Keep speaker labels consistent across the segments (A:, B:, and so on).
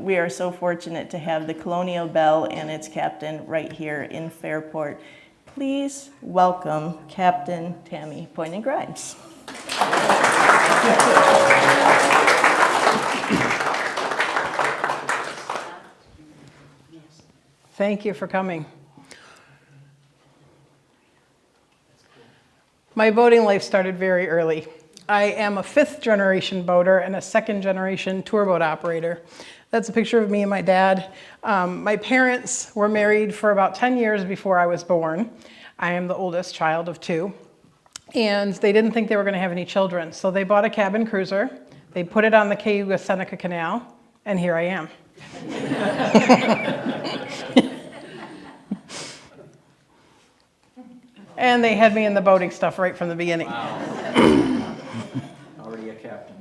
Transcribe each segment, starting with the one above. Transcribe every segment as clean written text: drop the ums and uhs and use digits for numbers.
A: We are so fortunate to have the Colonial Belle and its captain right here in Fairport. Please welcome Captain Tammee Poinan Grimes.
B: Thank you for coming. My boating life started very early. I am a 5th generation boater and a 2nd generation tour boat operator. That's a picture of me and my dad. My parents were married for about 10 years before I was born. I am the oldest child of 2. And they didn't think they were going to have any children. So they bought a cabin cruiser. They put it on the Seneca Canal. And here I am. And they had me in the boating stuff right from the beginning.
C: Wow. Already a captain.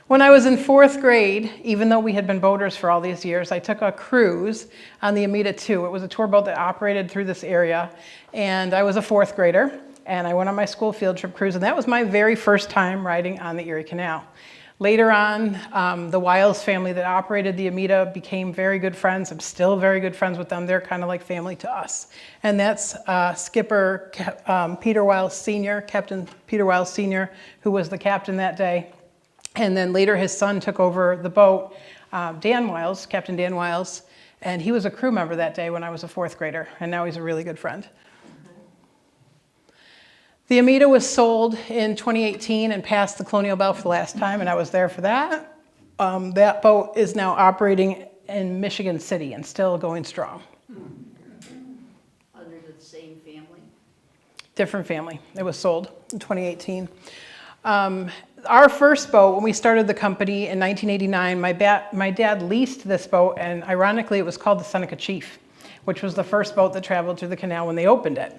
B: When I was in 4th grade, even though we had been boaters for all these years, I took a cruise on the Amita II. It was a tour boat that operated through this area. And I was a 4th grader, and I went on my school field trip cruise, and that was my very first time riding on the Erie Canal. Later on, the Wiles family that operated the Amita became very good friends. I'm still very good friends with them. They're kind of like family to us. And that's Skipper Peter Wiles Sr., Captain Peter Wiles Sr., who was the captain that day. And then later his son took over the boat, Dan Wiles, Captain Dan Wiles, and he was a crew member that day when I was a 4th grader, and now he's a really good friend. The Amita was sold in 2018 and passed the Colonial Belle for the last time, and I was there for that. That boat is now operating in Michigan City and still going strong.
D: Under the same family?
B: Different family. It was sold in 2018. Our first boat, when we started the company in 1989, my dad leased this boat, and ironically it was called the Seneca Chief, which was the first boat that traveled through the canal when they opened it.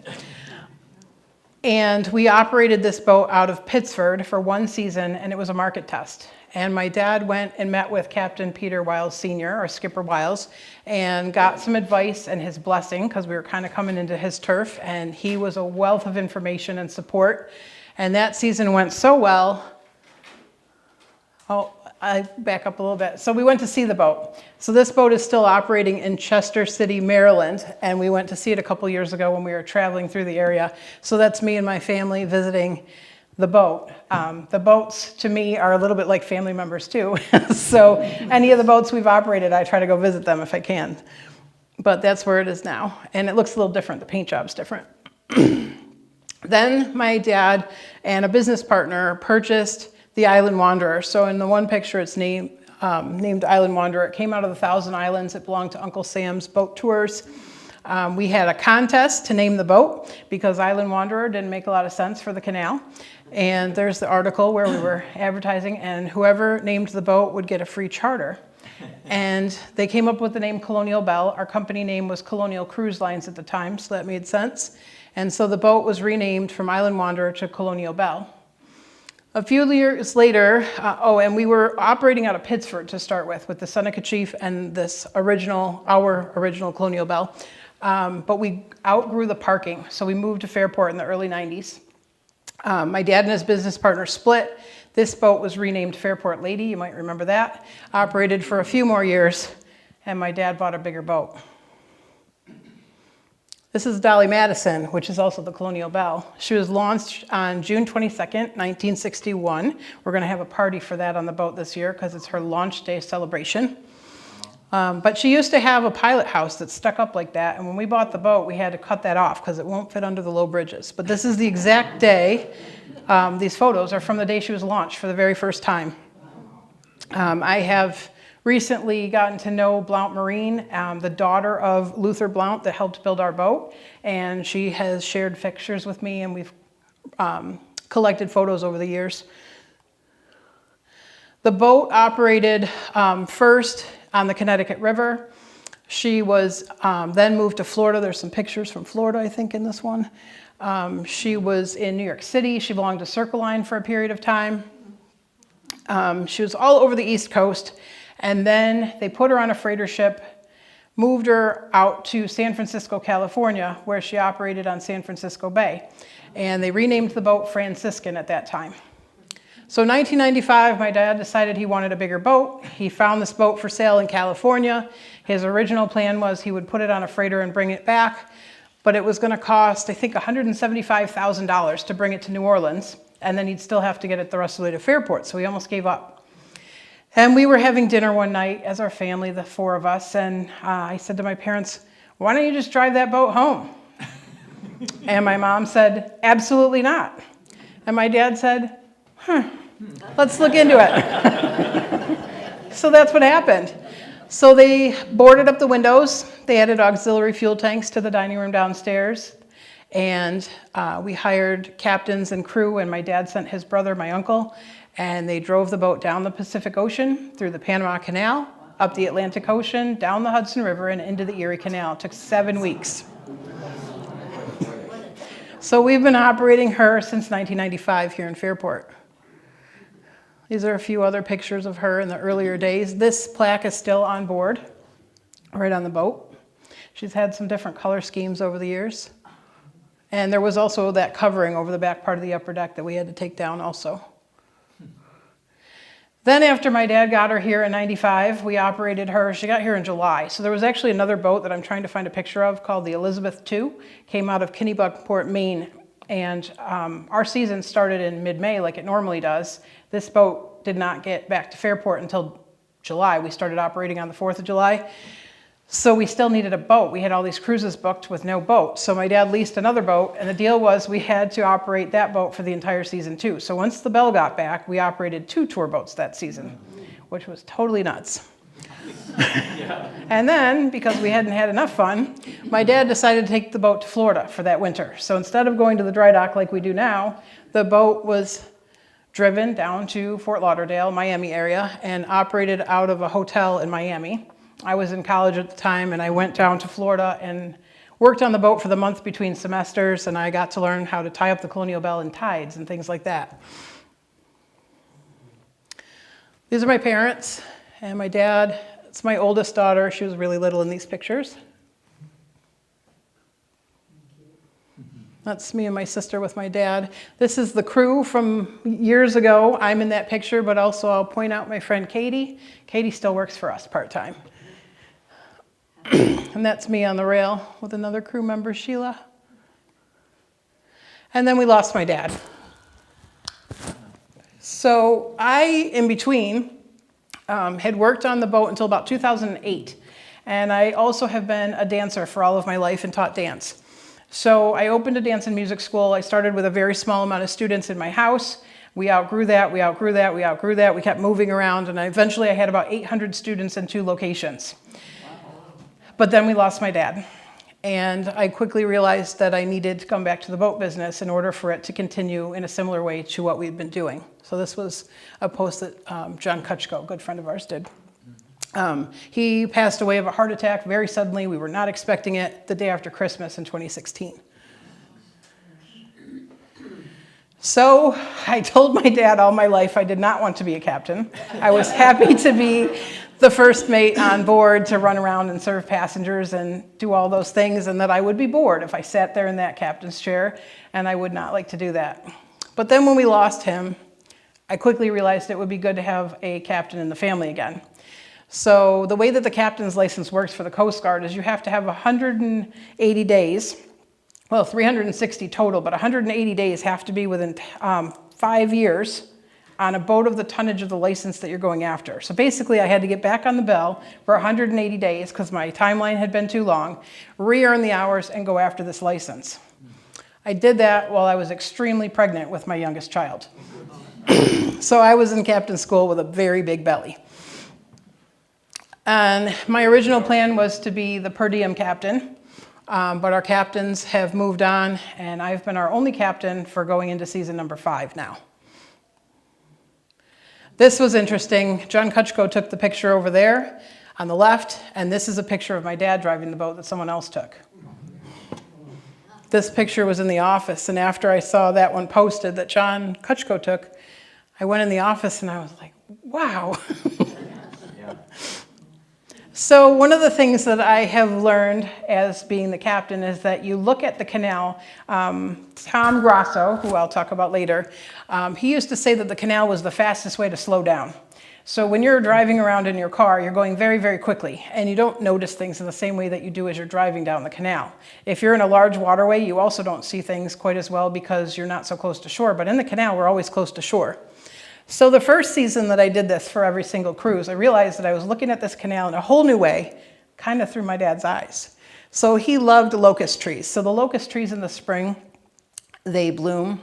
B: And we operated this boat out of Pittsford for 1 season, and it was a market test. And my dad went and met with Captain Peter Wiles Sr., or Skipper Wiles, and got some advice and his blessing, because we were kind of coming into his turf, and he was a wealth of information and support. And that season went so well. Oh, I back up a little bit. So we went to see the boat. So this boat is still operating in Chester City, Maryland, and we went to see it a couple years ago when we were traveling through the area. So that's me and my family visiting the boat. The boats, to me, are a little bit like family members, too. So any of the boats we've operated, I try to go visit them if I can. But that's where it is now. And it looks a little different. The paint job's different. Then my dad and a business partner purchased the Island Wanderer. So in the one picture, it's named Island Wanderer. It came out of the Thousand Islands. It belonged to Uncle Sam's Boat Tours. We had a contest to name the boat because Island Wanderer didn't make a lot of sense for the canal. And there's the article where we were advertising, and whoever named the boat would get a free charter. And they came up with the name Colonial Belle. Our company name was Colonial Cruise Lines at the time, so that made sense. And so the boat was renamed from Island Wanderer to Colonial Belle. A few years later, and we were operating out of Pittsford to start with the Seneca Chief and our original Colonial Belle. But we outgrew the parking, so we moved to Fairport in the early 90s. My dad and his business partner split. This boat was renamed Fairport Lady, you might remember that. Operated for a few more years, and my dad bought a bigger boat. This is Dolly Madison, which is also the Colonial Belle. She was launched on June 22nd, 1961. We're going to have a party for that on the boat this year because it's her launch day celebration. But she used to have a pilot house that stuck up like that, and when we bought the boat, we had to cut that off because it won't fit under the low bridges. But this is the exact day. These photos are from the day she was launched for the very first time. I have recently gotten to know Blount Marine, the daughter of Luther Blount that helped build our boat, and she has shared pictures with me, and we've collected photos over the years. The boat operated first on the Connecticut River. She was then moved to Florida. There's some pictures from Florida, I think, in this one. She was in New York City. She belonged to Circle Line for a period of time. She was all over the East Coast. And then they put her on a freighter ship, moved her out to San Francisco, California, where she operated on San Francisco Bay. And they renamed the boat Franciscan at that time. So 1995, my dad decided he wanted a bigger boat. He found this boat for sale in California. His original plan was he would put it on a freighter and bring it back, but it was going to cost, I think, $175,000 to bring it to New Orleans, and then he'd still have to get it the rest of the way to Fairport, so he almost gave up. And we were having dinner one night as our family, the four of us, and I said to my parents, "Why don't you just drive that boat home?" And my mom said, "Absolutely not." And my dad said, "Let's look into it." So that's what happened. So they boarded up the windows. They added auxiliary fuel tanks to the dining room downstairs. And we hired captains and crew, and my dad sent his brother, my uncle, and they drove the boat down the Pacific Ocean, through the Panama Canal, up the Atlantic Ocean, down the Hudson River, and into the Erie Canal. It took 7 weeks. So we've been operating her since 1995 here in Fairport. These are a few other pictures of her in the earlier days. This plaque is still on board, right on the boat. She's had some different color schemes over the years. And there was also that covering over the back part of the upper deck that we had to take down also. Then after my dad got her here in 95, we operated her. She got here in July. So there was actually another boat that I'm trying to find a picture of called the Elizabeth II. Came out of Kennebunkport, Maine. And our season started in mid-May like it normally does. This boat did not get back to Fairport until July. We started operating on the 4th of July. So we still needed a boat. We had all these cruises booked with no boat. So my dad leased another boat, and the deal was we had to operate that boat for the entire season too. So once the Belle got back, we operated 2 tour boats that season, which was totally nuts. And then, because we hadn't had enough fun, my dad decided to take the boat to Florida for that winter. So instead of going to the dry dock like we do now, the boat was driven down to Fort Lauderdale, Miami area, and operated out of a hotel in Miami. I was in college at the time, and I went down to Florida and worked on the boat for the month between semesters, and I got to learn how to tie up the Colonial Belle in tides and things like that. These are my parents and my dad. It's my oldest daughter. She was really little in these pictures. That's me and my sister with my dad. This is the crew from years ago. I'm in that picture, but also I'll point out my friend Katie. Katie still works for us part-time. And that's me on the rail with another crew member, Sheila. And then we lost my dad. So I, in between, had worked on the boat until about 2008. And I also have been a dancer for all of my life and taught dance. So I opened a dance and music school. I started with a very small amount of students in my house. We outgrew that, we outgrew that, we outgrew that. We kept moving around, and eventually I had about 800 students in 2 locations. But then we lost my dad. And I quickly realized that I needed to come back to the boat business in order for it to continue in a similar way to what we'd been doing. So this was a post that John Kutchko, a good friend of ours, did. He passed away of a heart attack very suddenly. We were not expecting it the day after Christmas in 2016. So I told my dad all my life I did not want to be a captain. I was happy to be the first mate on board to run around and serve passengers and do all those things, and that I would be bored if I sat there in that captain's chair, and I would not like to do that. But then when we lost him, I quickly realized it would be good to have a captain in the family again. So the way that the captain's license works for the Coast Guard is you have to have 180 days, well, 360 total, but 180 days have to be within 5 years on a boat of the tonnage of the license that you're going after. So basically I had to get back on the Belle for 180 days because my timeline had been too long, re-earn the hours, and go after this license. I did that while I was extremely pregnant with my youngest child. So I was in captain school with a very big belly. And my original plan was to be the per diem captain, but our captains have moved on, and I've been our only captain for going into season number 5 now. This was interesting. John Kutchko took the picture over there on the left, and this is a picture of my dad driving the boat that someone else took. This picture was in the office, and after I saw that one posted that John Kutchko took, I went in the office and I was like, wow. So one of the things that I have learned as being the captain is that you look at the canal. Tom Grosso, who I'll talk about later, he used to say that the canal was the fastest way to slow down. So when you're driving around in your car, you're going very, very quickly, and you don't notice things in the same way that you do as you're driving down the canal. If you're in a large waterway, you also don't see things quite as well because you're not so close to shore, but in the canal, we're always close to shore. So the first season that I did this for every single cruise, I realized that I was looking at this canal in a whole new way, kind of through my dad's eyes. So he loved locust trees. So the locust trees in the spring, they bloom,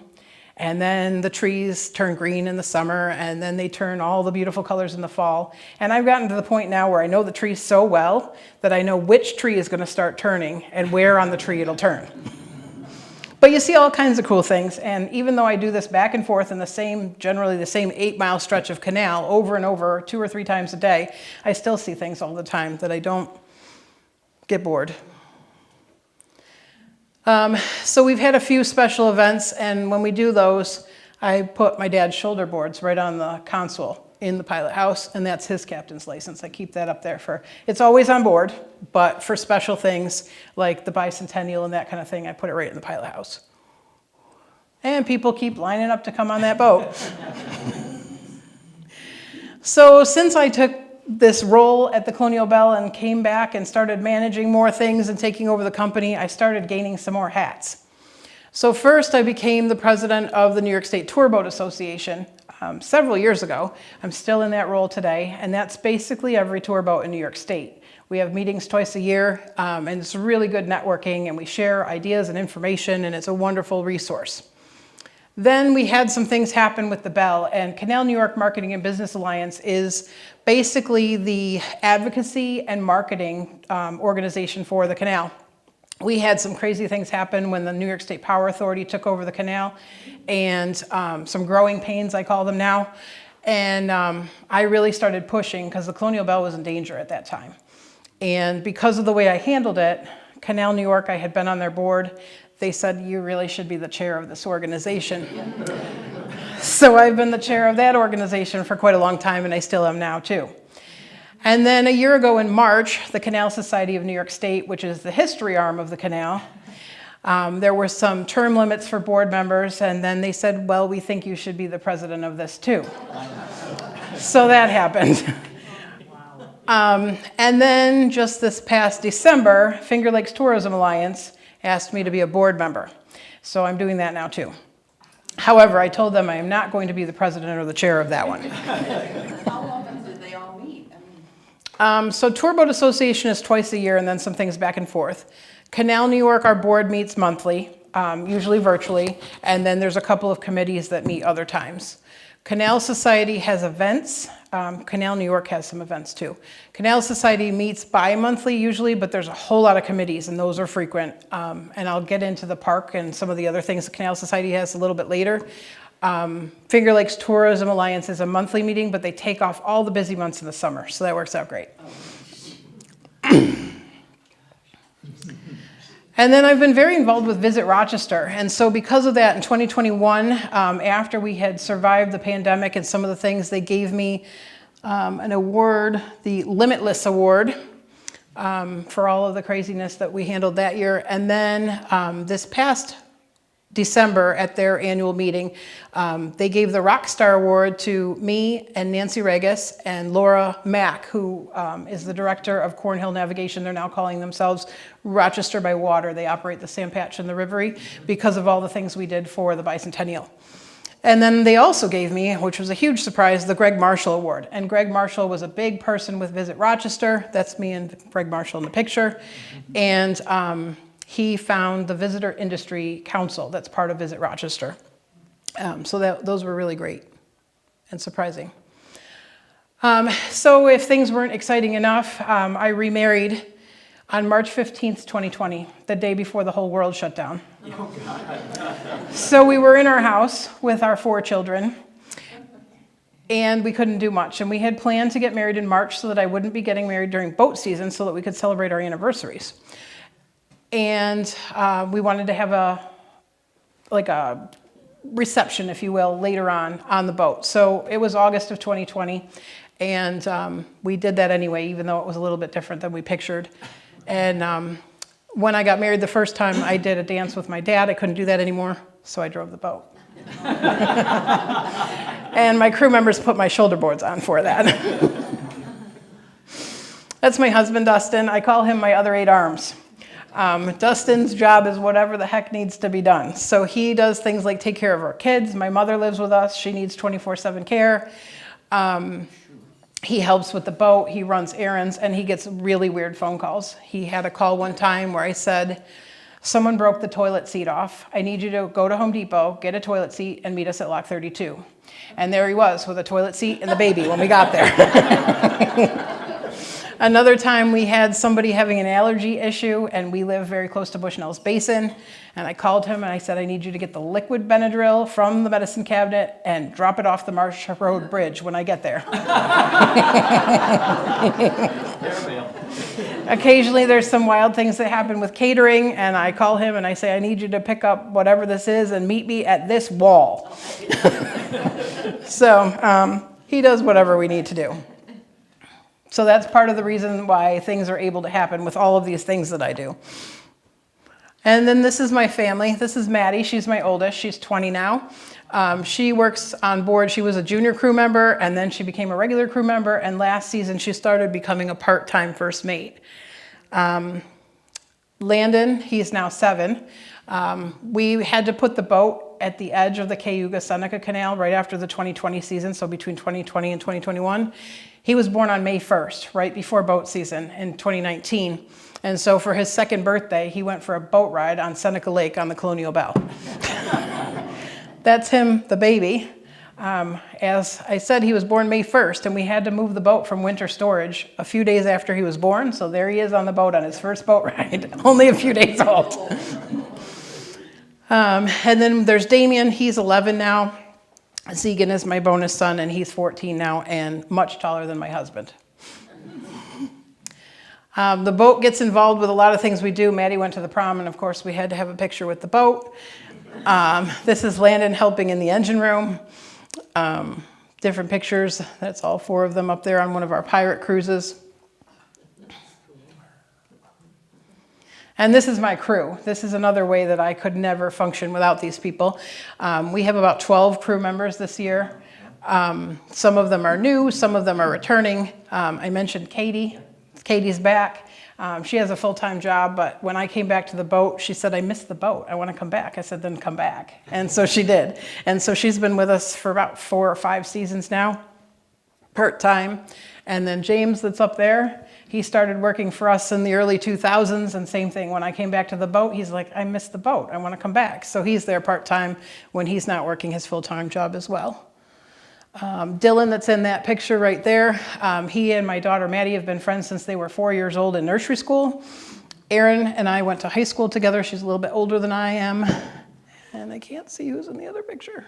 B: and then the trees turn green in the summer, and then they turn all the beautiful colors in the fall. And I've gotten to the point now where I know the trees so well that I know which tree is going to start turning and where on the tree it'll turn. But you see all kinds of cool things, and even though I do this back and forth in the same, generally the same 8-mile stretch of canal over and over 2 or 3 times a day, I still see things all the time that I don't get bored. So we've had a few special events, and when we do those, I put my dad's shoulder boards right on the console in the pilot house, and that's his captain's license. I keep that up there it's always on board, but for special things like the bicentennial and that kind of thing, I put it right in the pilot house. And people keep lining up to come on that boat. So since I took this role at the Colonial Belle and came back and started managing more things and taking over the company, I started gaining some more hats. So first I became the president of the New York State Tour Boat Association several years ago. I'm still in that role today, and that's basically every tour boat in New York State. We have meetings twice a year, and it's really good networking, and we share ideas and information, and it's a wonderful resource. Then we had some things happen with the Belle, and Canal New York Marketing and Business Alliance is basically the advocacy and marketing organization for the canal. We had some crazy things happen when the New York State Power Authority took over the canal, and some growing pains, I call them now. And I really started pushing because the Colonial Belle was in danger at that time. And because of the way I handled it, Canal New York, I had been on their board, they said, you really should be the chair of this organization. So I've been the chair of that organization for quite a long time, and I still am now too. And then a year ago in March, the Canal Society of New York State, which is the history arm of the canal, there were some term limits for board members, and then they said, well, we think you should be the president of this too. So that happened. And then just this past December, Finger Lakes Tourism Alliance asked me to be a board member. So I'm doing that now too. However, I told them I am not going to be the president or the chair of that one.
D: How often do they all meet?
B: So Tour Boat Association is twice a year, and then some things back and forth. Canal New York, our board meets monthly, usually virtually, and then there's a couple of committees that meet other times. Canal Society has events. Canal New York has some events too. Canal Society meets bi-monthly usually, but there's a whole lot of committees, and those are frequent. And I'll get into the park and some of the other things the Canal Society has a little bit later. Finger Lakes Tourism Alliance is a monthly meeting, but they take off all the busy months in the summer, so that works out great. And then I've been very involved with Visit Rochester, and so because of that, in 2021, after we had survived the pandemic and some of the things, they gave me an award, the Limitless Award, for all of the craziness that we handled that year. And then this past December at their annual meeting, they gave the Rockstar Award to me and Nancy Regis and Laura Mack, who is the director of Cornhill Navigation. They're now calling themselves Rochester by Water. They operate the sand patch and the Rivery because of all the things we did for the bicentennial. And then they also gave me, which was a huge surprise, the Greg Marshall Award. And Greg Marshall was a big person with Visit Rochester. That's me and Greg Marshall in the picture. And he found the Visitor Industry Council that's part of Visit Rochester. So those were really great and surprising. So if things weren't exciting enough, I remarried on March 15th, 2020, the day before the whole world shut down. So we were in our house with our 4 children, and we couldn't do much. And we had planned to get married in March so that I wouldn't be getting married during boat season so that we could celebrate our anniversaries. And we wanted to have a reception, if you will, later on the boat. So it was August of 2020, And we did that anyway, even though it was a little bit different than we pictured. And when I got married the first time, I did a dance with my dad. I couldn't do that anymore, so I drove the boat. And my crew members put my shoulder boards on for that. That's my husband, Dustin. I call him my other 8 arms. Dustin's job is whatever the heck needs to be done. So he does things like take care of our kids. My mother lives with us. She needs 24/7 care. He helps with the boat. He runs errands, and he gets really weird phone calls. He had a call one time where I said, someone broke the toilet seat off. I need you to go to Home Depot, get a toilet seat, and meet us at lock 32. And there he was with a toilet seat and the baby when we got there. Another time we had somebody having an allergy issue, and we live very close to Bushnell's Basin. And I called him and I said, I need you to get the liquid Benadryl from the medicine cabinet and drop it off the Marsh Road Bridge when I get there. Occasionally there's some wild things that happen with catering, and I call him and I say, I need you to pick up whatever this is and meet me at this wall. So he does whatever we need to do. So that's part of the reason why things are able to happen with all of these things that I do. And then this is my family. This is Maddie. She's my oldest. She's 20 now. She works on board. She was a junior crew member, and then she became a regular crew member. And last season, she started becoming a part-time first mate. Landon, he's now 7. We had to put the boat at the edge of the Cayuga-Seneca Canal right after the 2020 season, so between 2020 and 2021. He was born on May 1st, right before boat season in 2019. And so for his 2nd birthday, he went for a boat ride on Seneca Lake on the Colonial Belle. That's him, the baby. As I said, he was born May 1st, and we had to move the boat from winter storage a few days after he was born. So there he is on the boat on his first boat ride, only a few days old. And then there's Damien. He's 11 now. Zegan is my bonus son, and he's 14 now and much taller than my husband. The boat gets involved with a lot of things we do. Maddie went to the prom, and of course we had to have a picture with the boat. This is Landon helping in the engine room. Different pictures. That's all 4 of them up there on one of our pirate cruises. And this is my crew. This is another way that I could never function without these people. We have about 12 crew members this year. Some of them are new, some of them are returning. I mentioned Katie. Katie's back. She has a full-time job, but when I came back to the boat, she said, I missed the boat. I want to come back. I said, then come back. And so she did. And so she's been with us for about 4 or 5 seasons now, part-time. And then James that's up there, he started working for us in the early 2000s, and same thing. When I came back to the boat, he's like, I missed the boat. I want to come back. So he's there part-time when he's not working his full-time job as well. Dylan that's in that picture right there, he and my daughter Maddie have been friends since they were 4 years old in nursery school. Erin and I went to high school together. She's a little bit older than I am. And I can't see who's in the other picture.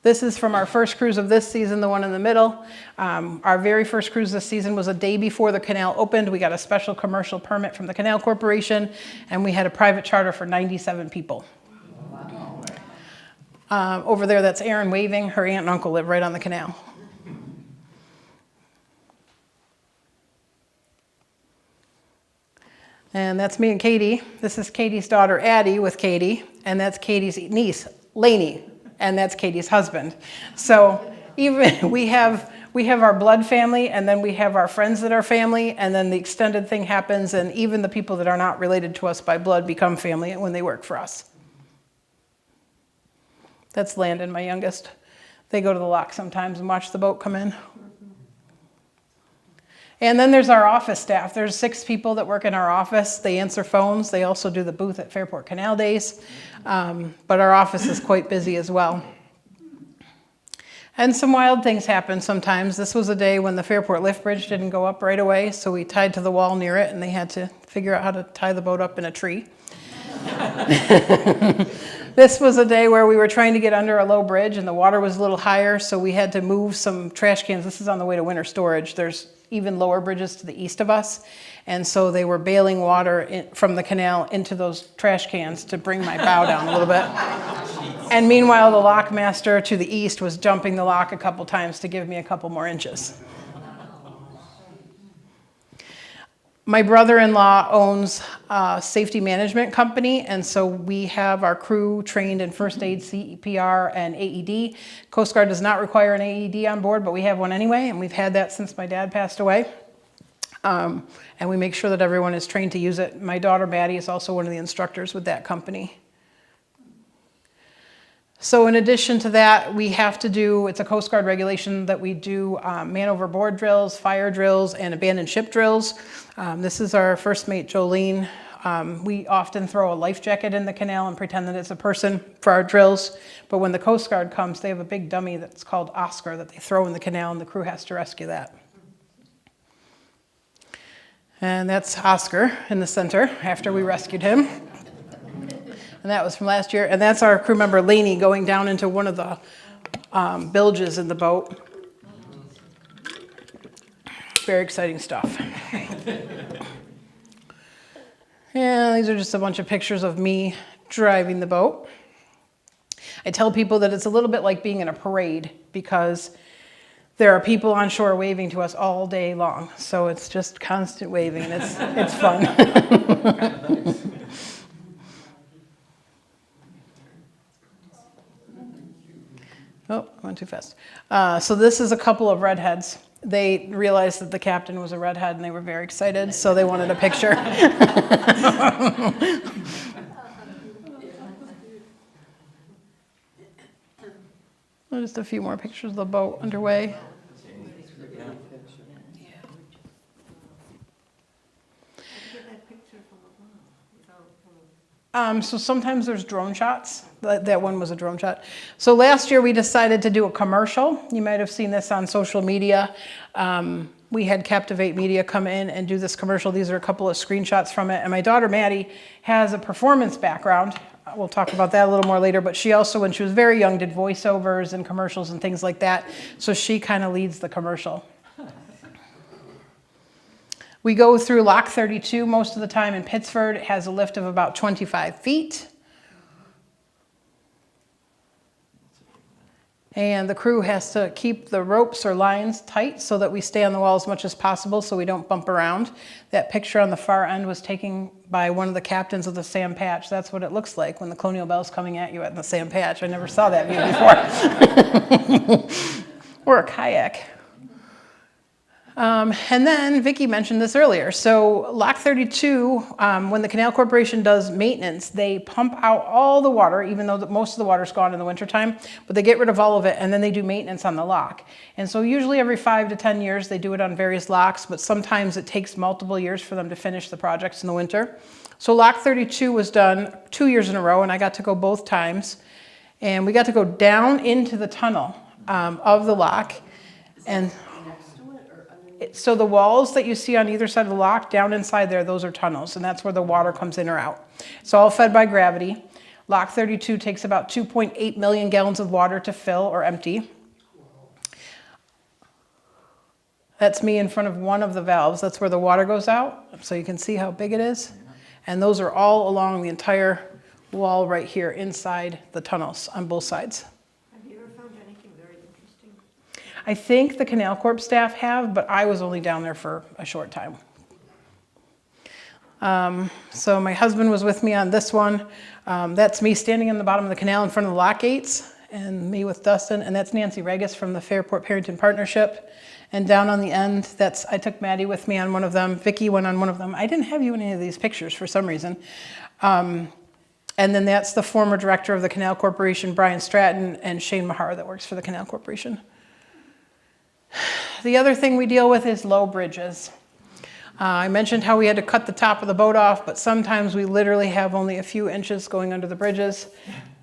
B: This is from our first cruise of this season, the one in the middle. Our very first cruise this season was a day before the canal opened. We got a special commercial permit from the Canal Corporation, and we had a private charter for 97 people. Over there, that's Erin waving. Her aunt and uncle live right on the canal. And that's me and Katie. This is Katie's daughter, Addie, with Katie. And that's Katie's niece, Lainey. And that's Katie's husband. So even we have our blood family, and then we have our friends that are family, and then the extended thing happens, and even the people that are not related to us by blood become family when they work for us. That's Landon, my youngest. They go to the lock sometimes and watch the boat come in. And then there's our office staff. There's 6 people that work in our office. They answer phones. They also do the booth at Fairport Canal Days. But our office is quite busy as well. And some wild things happen sometimes. This was a day when the Fairport lift bridge didn't go up right away, so we tied to the wall near it, and they had to figure out how to tie the boat up in a tree. This was a day where we were trying to get under a low bridge, and the water was a little higher, so we had to move some trash cans. This is on the way to winter storage. There's even lower bridges to the east of us, and so they were bailing water from the canal into those trash cans to bring my bow down a little bit. And meanwhile, the lock master to the east was jumping the lock a couple times to give me a couple more inches. My brother-in-law owns a safety management company, and so we have our crew trained in first aid, CPR, and AED. Coast Guard does not require an AED on board, but we have one anyway, and we've had that since my dad passed away. And we make sure that everyone is trained to use it. My daughter, Maddie, is also one of the instructors with that company. So in addition to that, we have to do, it's a Coast Guard regulation that we do man overboard drills, fire drills, and abandoned ship drills. This is our first mate, Jolene. We often throw a life jacket in the canal and pretend that it's a person for our drills. But when the Coast Guard comes, they have a big dummy that's called Oscar that they throw in the canal, and the crew has to rescue that. And that's Oscar in the center after we rescued him. And that was from last year. And that's our crew member, Lainey, going down into one of the bilges in the boat. Very exciting stuff. And these are just a bunch of pictures of me driving the boat. I tell people that it's a little bit like being in a parade because there are people on shore waving to us all day long. So it's just constant waving, and it's fun. Oh, I went too fast. So this is a couple of redheads. They realized that the captain was a redhead, and they were very excited, so they wanted a picture. Just a few more pictures of the boat underway. So sometimes there's drone shots. That one was a drone shot. So last year we decided to do a commercial. You might have seen this on social media. We had Captivate Media come in and do this commercial. These are a couple of screenshots from it. And my daughter Maddie has a performance background. We'll talk about that a little more later. But she also, when she was very young, did voiceovers and commercials and things like that. So she kind of leads the commercial. We go through Lock 32 most of the time in Pittsford. It has a lift of about 25 feet. And the crew has to keep the ropes or lines tight so that we stay on the wall as much as possible so we don't bump around. That picture on the far end was taken by one of the captains of the Sam Patch. That's what it looks like when the Colonial Belle's coming at you at the Sam Patch. I never saw that view before. Or a kayak. And then Vicki mentioned this earlier. So Lock 32, when the Canal Corporation does maintenance, they pump out all the water, even though most of the water's gone in the wintertime, but they get rid of all of it, and then they do maintenance on the lock. And so usually every 5 to 10 years, they do it on various locks, but sometimes it takes multiple years for them to finish the projects in the winter. So Lock 32 was done 2 years in a row, and I got to go both times. And we got to go down into the tunnel of the lock. And so the walls that you see on either side of the lock, down inside there, those are tunnels, and that's where the water comes in or out. It's all fed by gravity. Lock 32 takes about 2.8 million gallons of water to fill or empty. That's me in front of one of the valves. That's where the water goes out, so you can see how big it is. And those are all along the entire wall right here inside the tunnels on both sides. I think the Canal Corp staff have, but I was only down there for a short time. So my husband was with me on this one. That's me standing in the bottom of the canal in front of the lock gates, and me with Dustin, and that's Nancy Regis from the Fairport Perinton Partnership. And down on the end, I took Maddie with me on one of them. Vicki went on one of them. I didn't have you in any of these pictures for some reason. And then that's the former director of the Canal Corporation, Brian Stratton, and Shane Mahar that works for the Canal Corporation. The other thing we deal with is low bridges. I mentioned how we had to cut the top of the boat off, but sometimes we literally have only a few inches going under the bridges.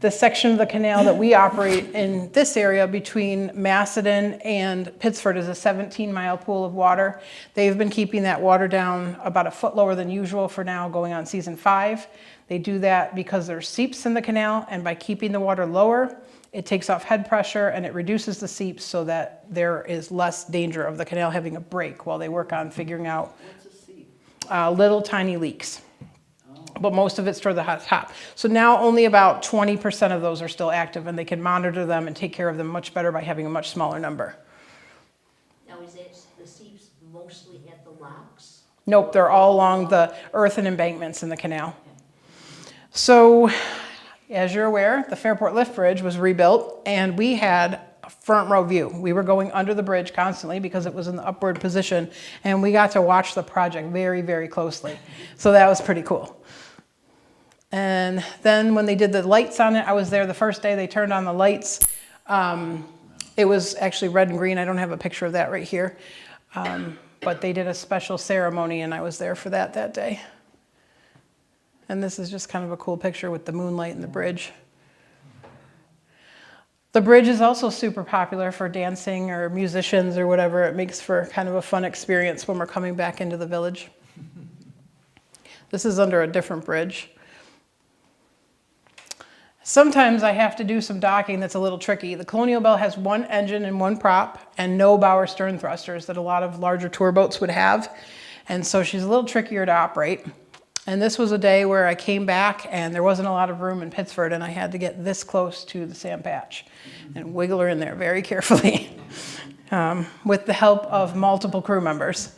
B: The section of the canal that we operate in this area between Macedon and Pittsford is a 17-mile pool of water. They've been keeping that water down about a foot lower than usual for now going on season 5. They do that because there's seeps in the canal, and by keeping the water lower, it takes off head pressure and it reduces the seeps so that there is less danger of the canal having a break while they work on figuring out little tiny leaks. but most of it's toward the top. So now only about 20% of those are still active, and they can monitor them and take care of them much better by having a much smaller number.
E: Now, is that the seeps mostly at the locks?
B: Nope, they're all along the earthen embankments in the canal. So, as you're aware, the Fairport Lift Bridge was rebuilt, and we had a front row view. We were going under the bridge constantly because it was in the upward position, and we got to watch the project very, very closely. So that was pretty cool. And then when they did the lights on it, I was there the first day they turned on the lights. It was actually red and green. I don't have a picture of that right here. But they did a special ceremony, and I was there for that day. And this is just kind of a cool picture with the moonlight and the bridge. The bridge is also super popular for dancing or musicians or whatever. It makes for kind of a fun experience when we're coming back into the village. This is under a different bridge. Sometimes I have to do some docking that's a little tricky. The Colonial Belle has one engine and one prop and no bow stern thrusters that a lot of larger tour boats would have. And so she's a little trickier to operate. And this was a day where I came back and there wasn't a lot of room in Pittsford, and I had to get this close to the sand patch and wiggle her in there very carefully with the help of multiple crew members.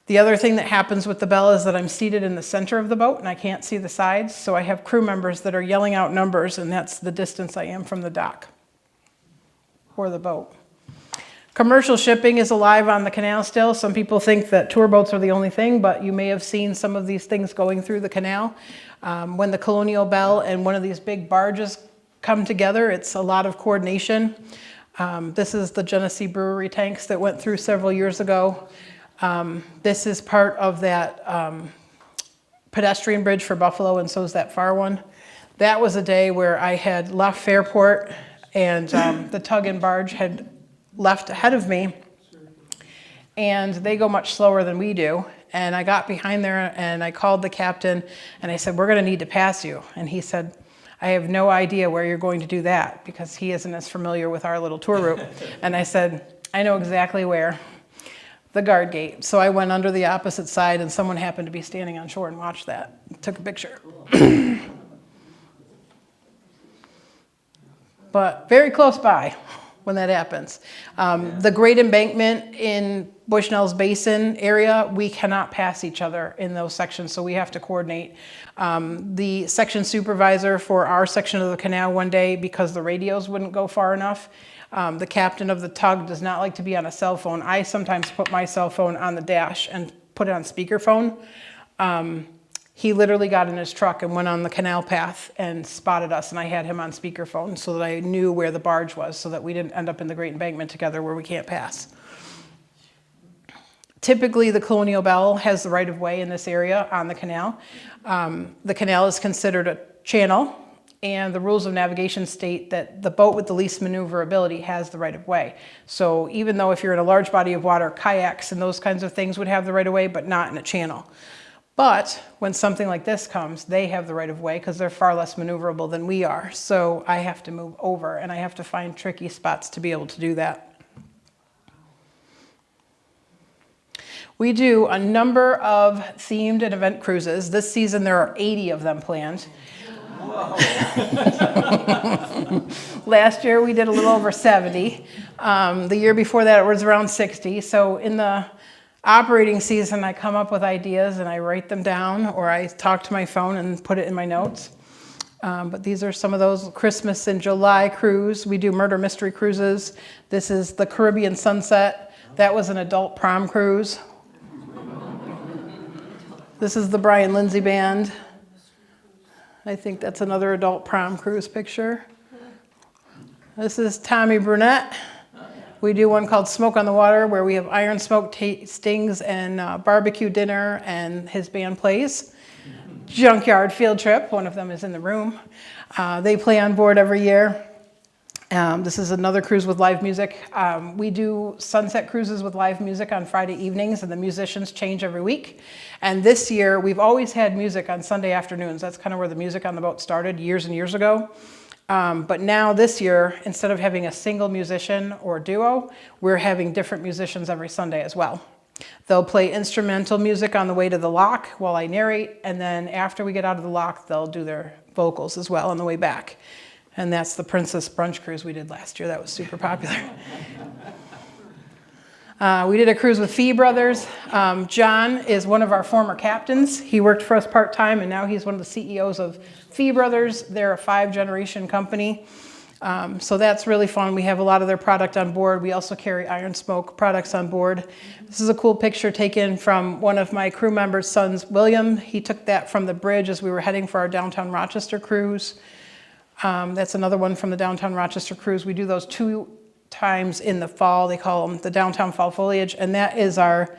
B: The other thing that happens with the Belle is that I'm seated in the center of the boat and I can't see the sides, so I have crew members that are yelling out numbers, and that's the distance I am from the dock or the boat. Commercial shipping is alive on the canal still. Some people think that tour boats are the only thing, but you may have seen some of these things going through the canal. When the Colonial Belle and one of these big barges come together, it's a lot of coordination. This is the Genesee Brewery tanks that went through several years ago. This is part of that pedestrian bridge for Buffalo, and so is that far one. That was a day where I had left Fairport, and the tug and barge had left ahead of me, and they go much slower than we do. And I got behind there and I called the captain and I said, "We're going to need to pass you." And he said, "I have no idea where you're going to do that," because he isn't as familiar with our little tour route. And I said, "I know exactly where. The guard gate." So I went under the opposite side, and someone happened to be standing on shore and watched that. Took a picture. But very close by when that happens. The Great Embankment in Bushnell's Basin area, we cannot pass each other in those sections, so we have to coordinate. The section supervisor for our section of the canal one day, because the radios wouldn't go far enough, the captain of the tug does not like to be on a cell phone. I sometimes put my cell phone on the dash and put it on speakerphone. He literally got in his truck and went on the canal path and spotted us, and I had him on speakerphone so that I knew where the barge was, so that we didn't end up in the Great Embankment together where we can't pass. Typically, the Colonial Belle has the right of way in this area on the canal. The canal is considered a channel, and the rules of navigation state that the boat with the least maneuverability has the right of way. So even though if you're in a large body of water, kayaks and those kinds of things would have the right of way, but not in a channel. But when something like this comes, they have the right of way because they're far less maneuverable than we are. So I have to move over, and I have to find tricky spots to be able to do that. We do a number of themed and event cruises. This season there are 80 of them planned. Last year we did a little over 70. The year before that it was around 60. So in the operating season, I come up with ideas and I write them down, or I talk to my phone and put it in my notes. But these are some of those. Christmas in July cruise. We do murder mystery cruises. This is the Caribbean Sunset. That was an adult prom cruise. This is the Brian Lindsay Band. I think that's another adult prom cruise picture. This is Tommy Brunette. We do one called Smoke on the Water, where we have iron smoke tastings and barbecue dinner, and his band plays. Junkyard Field Trip, one of them is in the room. They play on board every year. This is another cruise with live music. We do sunset cruises with live music on Friday evenings, and the musicians change every week. And this year, we've always had music on Sunday afternoons. That's kind of where the music on the boat started years and years ago. But now this year, instead of having a single musician or duo, we're having different musicians every Sunday as well. They'll play instrumental music on the way to the lock while I narrate, and then after we get out of the lock, they'll do their vocals as well on the way back. And that's the Princess Brunch Cruise we did last year. That was super popular. We did a cruise with Fee Brothers. John is one of our former captains. He worked for us part-time, and now he's one of the CEOs of Fee Brothers. They're a 5-generation company. So that's really fun. We have a lot of their product on board. We also carry Iron Smoke products on board. This is a cool picture taken from one of my crew members' sons, William. He took that from the bridge as we were heading for our downtown Rochester cruise. That's another one from the downtown Rochester cruise. We do those 2 times in the fall. They call them the downtown fall foliage, and that is our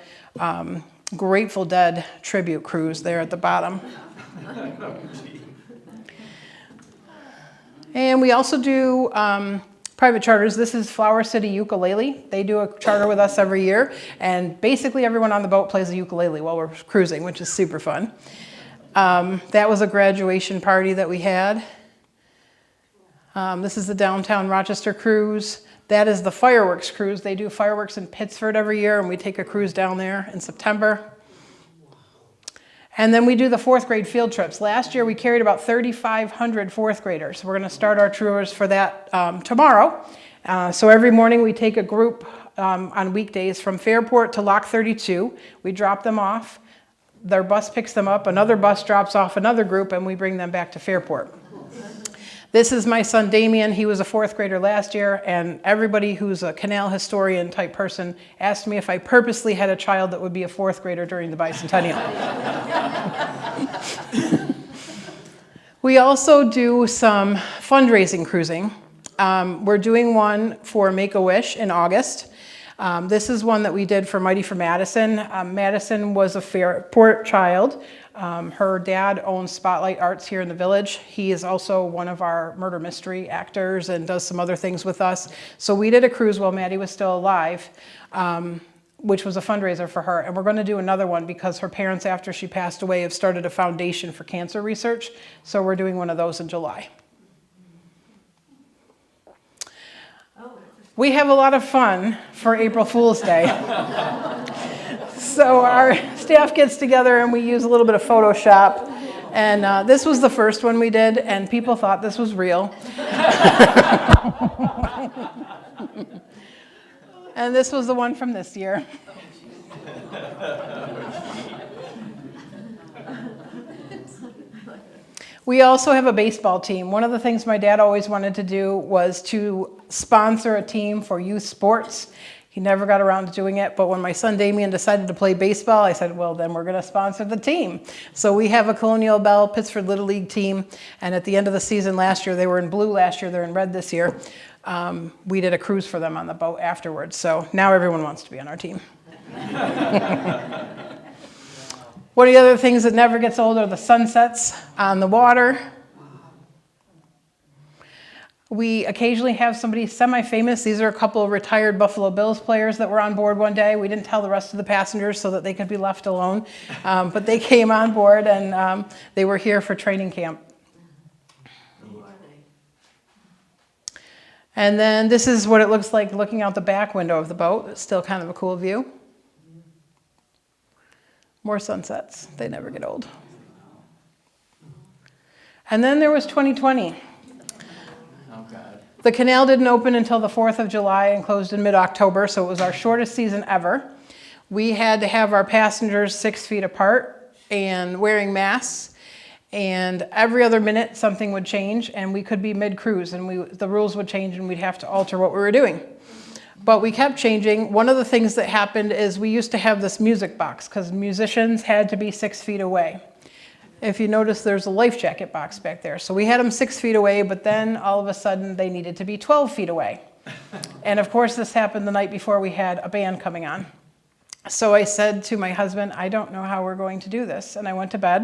B: Grateful Dead tribute cruise there at the bottom. And we also do private charters. This is Flower City Ukulele. They do a charter with us every year, and basically everyone on the boat plays a ukulele while we're cruising, which is super fun. That was a graduation party that we had. This is the downtown Rochester cruise. That is the fireworks cruise. They do fireworks in Pittsford every year, and we take a cruise down there in September. And then we do the 4th grade field trips. Last year we carried about 3,500 4th graders. We're going to start our tours for that tomorrow. So every morning we take a group on weekdays from Fairport to Lock 32. We drop them off. Their bus picks them up. Another bus drops off another group, and we bring them back to Fairport. This is my son Damien. He was a 4th grader last year, and everybody who's a canal historian type person asked me if I purposely had a child that would be a 4th grader during the bicentennial. We also do some fundraising cruising. We're doing one for Make-A-Wish in August. This is one that we did for Mighty for Madison. Madison was a Fairport child. Her dad owns Spotlight Arts here in the village. He is also one of our murder mystery actors and does some other things with us. So we did a cruise while Maddie was still alive, which was a fundraiser for her. And we're going to do another one because her parents, after she passed away, have started a foundation for cancer research. So we're doing one of those in July. We have a lot of fun for April Fool's Day. So our staff gets together and we use a little bit of Photoshop. And this was the first one we did, and people thought this was real. And this was the one from this year. We also have a baseball team. One of the things my dad always wanted to do was to sponsor a team for youth sports. He never got around to doing it, but when my son Damien decided to play baseball, I said, well, then we're going to sponsor the team. So we have a Colonial Belle Pittsford Little League team, and at the end of the season last year, they were in blue last year, they're in red this year. We did a cruise for them on the boat afterwards, so now everyone wants to be on our team. One of the other things that never gets old are the sunsets on the water. We occasionally have somebody semi-famous. These are a couple of retired Buffalo Bills players that were on board one day. We didn't tell the rest of the passengers so that they could be left alone. But they came on board, and they were here for training camp. And then this is what it looks like looking out the back window of the boat. It's still kind of a cool view. More sunsets. They never get old. And then there was 2020.
C: Oh, God.
B: The canal didn't open until the 4th of July and closed in mid-October, so it was our shortest season ever. We had to have our passengers 6 feet apart and wearing masks, and every other minute something would change, and we could be mid-cruise, and the rules would change, and we'd have to alter what we were doing. But we kept changing. One of the things that happened is we used to have this music box because musicians had to be 6 feet away. If you notice, there's a life jacket box back there. So we had them 6 feet away, but then all of a sudden they needed to be 12 feet away. And of course, this happened the night before we had a band coming on. So I said to my husband, I don't know how we're going to do this. And I went to bed,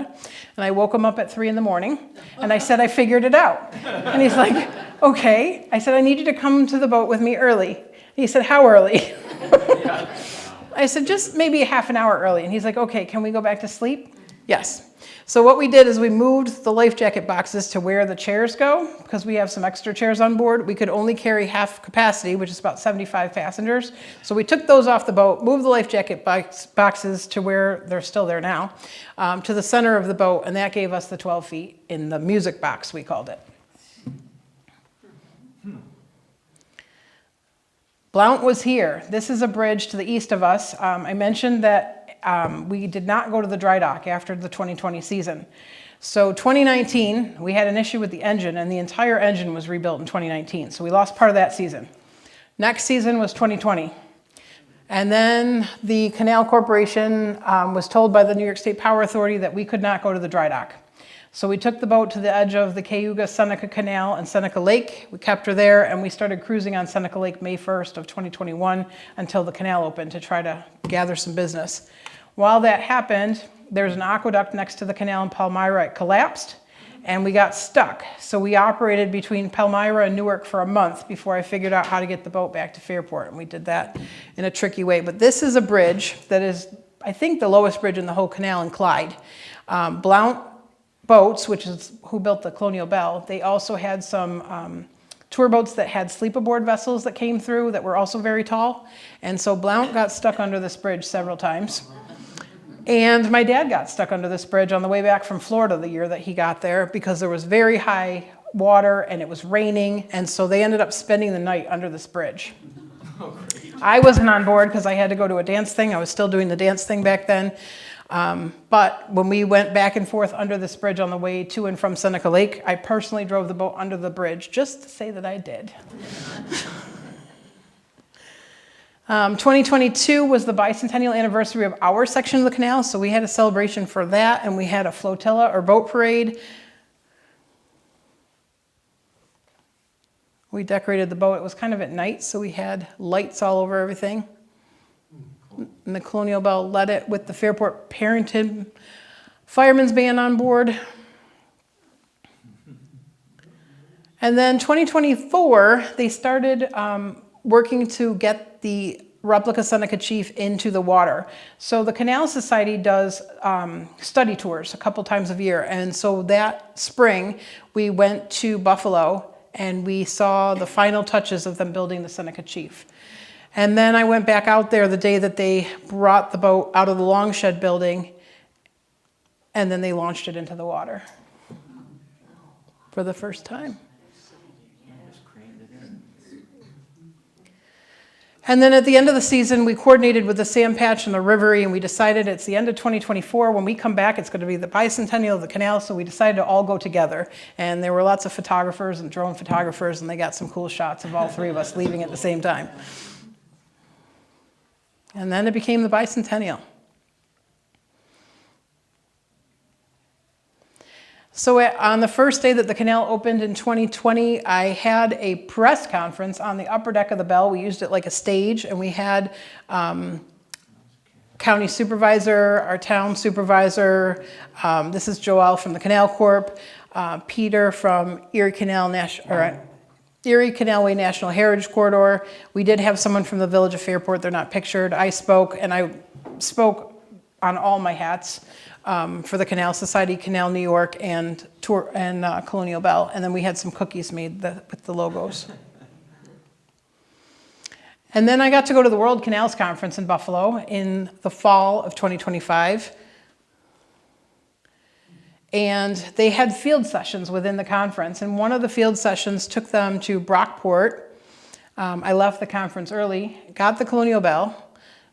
B: and I woke him up at 3 in the morning, and I said, I figured it out. And he's like, okay. I said, I need you to come to the boat with me early. He said, how early? I said, just maybe a half an hour early. And he's like, okay, can we go back to sleep? Yes. So what we did is we moved the life jacket boxes to where the chairs go, because we have some extra chairs on board. We could only carry half capacity, which is about 75 passengers. So we took those off the boat, moved the life jacket boxes to where they're still there now, to the center of the boat, and that gave us the 12 feet in the music box, we called it. Blount was here. This is a bridge to the east of us. I mentioned that we did not go to the dry dock after the 2020 season. So 2019, we had an issue with the engine, and the entire engine was rebuilt in 2019. So we lost part of that season. Next season was 2020. And then the Canal Corporation was told by the New York State Power Authority that we could not go to the dry dock. So we took the boat to the edge of the Cayuga Seneca Canal and Seneca Lake. We kept her there, and we started cruising on Seneca Lake May 1st of 2021 until the canal opened to try to gather some business. While that happened, there's an aqueduct next to the canal in Palmyra. It collapsed, and we got stuck. So we operated between Palmyra and Newark for a month before I figured out how to get the boat back to Fairport, and we did that in a tricky way. But this is a bridge that is, I think, the lowest bridge in the whole canal in Clyde. Blount Boats, which is who built the Colonial Belle, they also had some tour boats that had sleep-aboard vessels that came through that were also very tall. And so Blount got stuck under this bridge several times. And my dad got stuck under this bridge on the way back from Florida the year that he got there because there was very high water and it was raining. And so they ended up spending the night under this bridge. I wasn't on board because I had to go to a dance thing. I was still doing the dance thing back then. But when we went back and forth under this bridge on the way to and from Seneca Lake, I personally drove the boat under the bridge just to say that I did. 2022 was the bicentennial anniversary of our section of the canal, so we had a celebration for that, and we had a flotilla or boat parade. We decorated the boat. It was kind of at night, so we had lights all over everything. And the Colonial Belle led it with the Fairport Perinton Firemen's Band on board. And then 2024, they started working to get the replica Seneca Chief into the water. So the Canal Society does study tours a couple times a year. And so that spring, we went to Buffalo and we saw the final touches of them building the Seneca Chief. And then I went back out there the day that they brought the boat out of the long shed building, and then they launched it into the water for the first time. And then at the end of the season, we coordinated with the Sand Patch and the Rivery, and we decided it's the end of 2024. When we come back, it's going to be the bicentennial of the canal, so we decided to all go together. And there were lots of photographers and drone photographers, and they got some cool shots of all three of us leaving at the same time. And then it became the bicentennial. So on the first day that the canal opened in 2020, I had a press conference on the upper deck of the Belle. We used it like a stage, and we had county supervisor, our town supervisor, this is Joelle from the Canal Corp, Peter from Erie Canalway National Heritage Corridor. We did have someone from the Village of Fairport. They're not pictured. I spoke, and I spoke on all my hats for the Canal Society, Canal New York, and Colonial Belle. And then we had some cookies made with the logos. And then I got to go to the World Canals Conference in Buffalo in the fall of 2025. And they had field sessions within the conference. And one of the field sessions took them to Brockport. I left the conference early, got the Colonial Belle,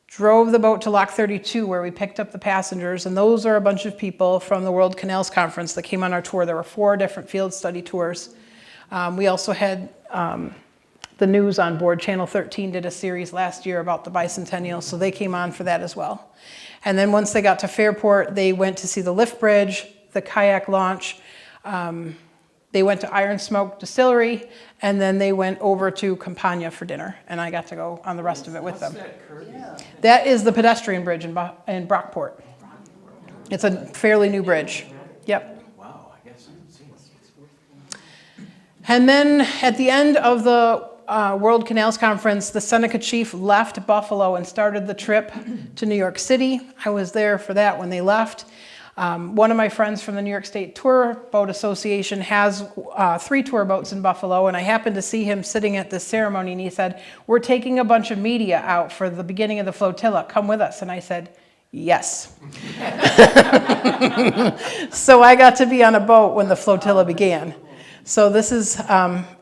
B: drove the boat to Lock 32 where we picked up the passengers. And those are a bunch of people from the World Canals Conference that came on our tour. There were 4 different field study tours. We also had the news on board. Channel 13 did a series last year about the bicentennial, so they came on for that as well. And then once they got to Fairport, they went to see the lift bridge, the kayak launch. They went to Iron Smoke Distillery, and then they went over to Campagna for dinner, and I got to go on the rest of it with them. That is the pedestrian bridge in Brockport. It's a fairly new bridge. Yep.
C: Wow, I guess I haven't seen it.
B: And then at the end of the World Canals Conference, the Seneca Chief left Buffalo and started the trip to New York City. I was there for that when they left. One of my friends from the New York State Tour Boat Association has 3 tour boats in Buffalo, and I happened to see him sitting at this ceremony, and he said, "We're taking a bunch of media out for the beginning of the flotilla. Come with us." And I said, "Yes." So I got to be on a boat when the flotilla began. So this is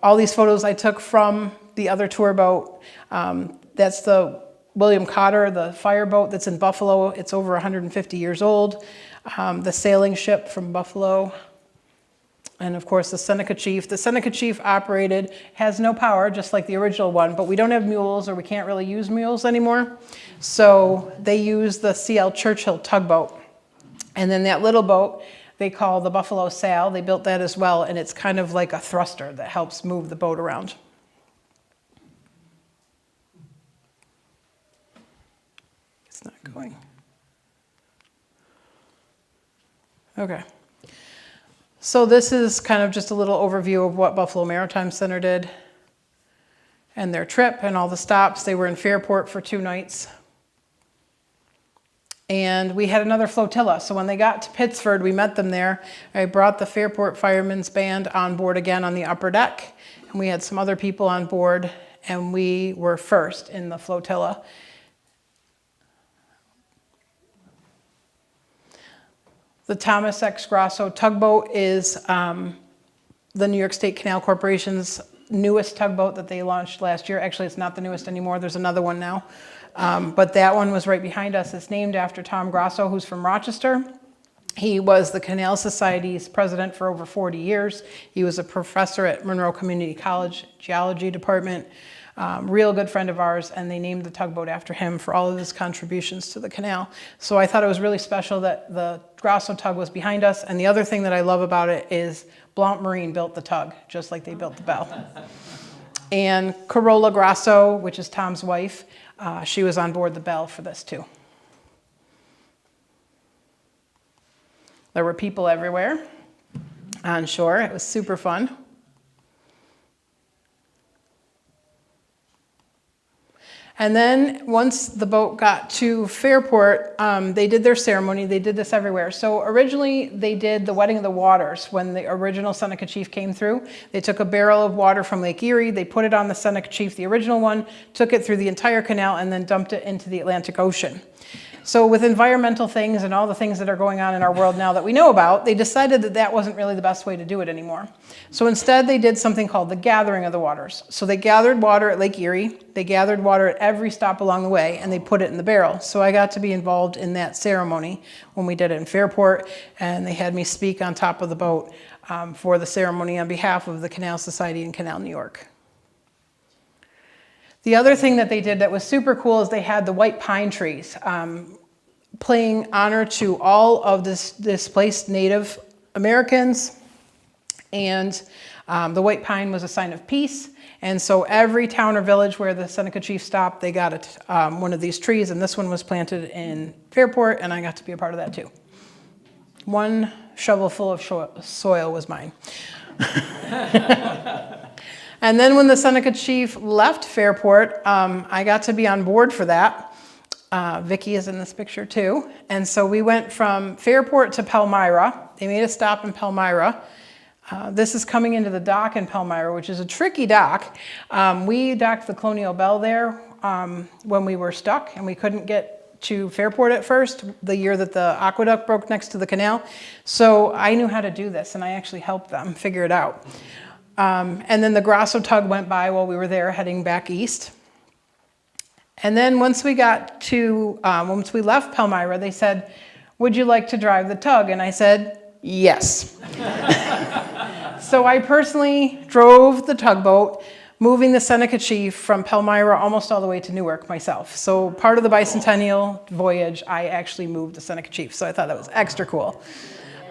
B: all these photos I took from the other tour boat. That's the William Cotter, the fireboat that's in Buffalo. It's over 150 years old. The sailing ship from Buffalo. And of course the Seneca Chief. The Seneca Chief operated, has no power, just like the original one, but we don't have mules, or we can't really use mules anymore. So they use the C.L. Churchill tugboat. And then that little boat they call the Buffalo Sail. They built that as well, and it's kind of like a thruster that helps move the boat around. It's not going. Okay. So this is kind of just a little overview of what Buffalo Maritime Center did and their trip and all the stops. They were in Fairport for 2 nights. And we had another flotilla. So when they got to Pittsford, we met them there. I brought the Fairport Firemen's Band on board again on the upper deck. And we had some other people on board, and we were first in the flotilla. The Thomas X. Grasso tugboat is the New York State Canal Corporation's newest tugboat that they launched last year. Actually, it's not the newest anymore. There's another one now. But that one was right behind us. It's named after Tom Grasso, who's from Rochester. He was the Canal Society's president for over 40 years. He was a professor at Monroe Community College, geology department. Real good friend of ours, and they named the tugboat after him for all of his contributions to the canal. So I thought it was really special that the Grasso tug was behind us. And the other thing that I love about it is Blount Marine built the tug, just like they built the Belle. And Carola Grasso, which is Tom's wife, she was on board the Belle for this too. There were people everywhere on shore. It was super fun. And then once the boat got to Fairport, they did their ceremony. They did this everywhere. So originally they did the Wedding of the Waters when the original Seneca Chief came through. They took a barrel of water from Lake Erie, they put it on the Seneca Chief, the original one, took it through the entire canal, and then dumped it into the Atlantic Ocean. So with environmental things and all the things that are going on in our world now that we know about, they decided that that wasn't really the best way to do it anymore. So instead they did something called the Gathering of the Waters. So they gathered water at Lake Erie, they gathered water at every stop along the way, and they put it in the barrel. So I got to be involved in that ceremony when we did it in Fairport, and they had me speak on top of the boat for the ceremony on behalf of the Canal Society in Canal, New York. The other thing that they did that was super cool is they had the white pine trees, paying honor to all of this displaced Native Americans. And the white pine was a sign of peace. And so every town or village where the Seneca Chief stopped, they got one of these trees. And this one was planted in Fairport, and I got to be a part of that too. 1 shovel full of soil was mine. And then when the Seneca Chief left Fairport, I got to be on board for that. Vicki is in this picture too. And so we went from Fairport to Palmyra. They made a stop in Palmyra. This is coming into the dock in Palmyra, which is a tricky dock. We docked the Colonial Belle there when we were stuck and we couldn't get to Fairport at first, the year that the aqueduct broke next to the canal. So I knew how to do this, and I actually helped them figure it out. And then the Grasso tug went by while we were there heading back east. And then once we left Palmyra, they said, "Would you like to drive the tug?" And I said, "Yes." So I personally drove the tugboat, moving the Seneca Chief from Palmyra almost all the way to Newark myself. So part of the Bicentennial Voyage, I actually moved the Seneca Chief. So I thought that was extra cool.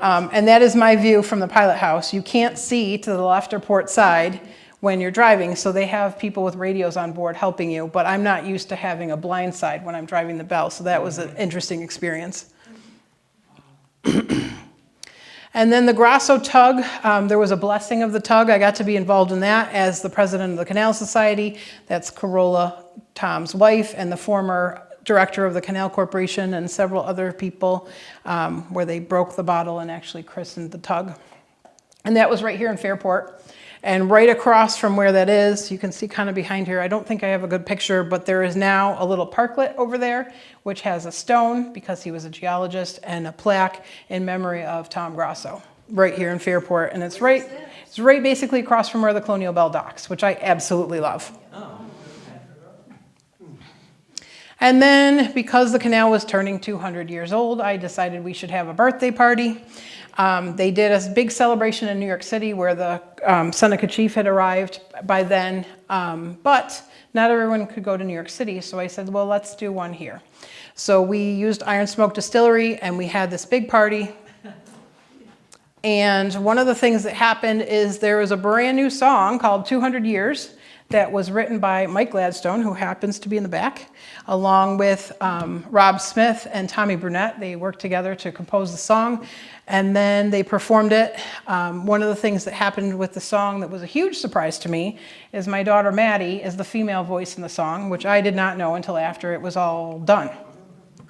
B: And that is my view from the pilot house. You can't see to the left or port side when you're driving, so they have people with radios on board helping you, but I'm not used to having a blind side when I'm driving the Belle, so that was an interesting experience. And then the Grasso tug, there was a blessing of the tug. I got to be involved in that as the president of the Canal Society. That's Carola, Tom's wife, and the former director of the Canal Corporation and several other people, where they broke the bottle and actually christened the tug. And that was right here in Fairport. And right across from where that is, you can see kind of behind here, I don't think I have a good picture, but there is now a little parklet over there, which has a stone, because he was a geologist, and a plaque in memory of Tom Grosso, right here in Fairport. And it's right basically across from where the Colonial Belle docks, which I absolutely love. And then, because the canal was turning 200 years old, I decided we should have a birthday party. They did a big celebration in New York City where the Seneca Chief had arrived by then, but not everyone could go to New York City, so I said, well, let's do one here. So we used Iron Smoke Distillery, and we had this big party. And one of the things that happened is there was a brand new song called 200 Years that was written by Mike Gladstone, who happens to be in the back, along with Rob Smith and Tommy Brunette. They worked together to compose the song, and then they performed it. One of the things that happened with the song that was a huge surprise to me is my daughter Maddie is the female voice in the song, which I did not know until after it was all done.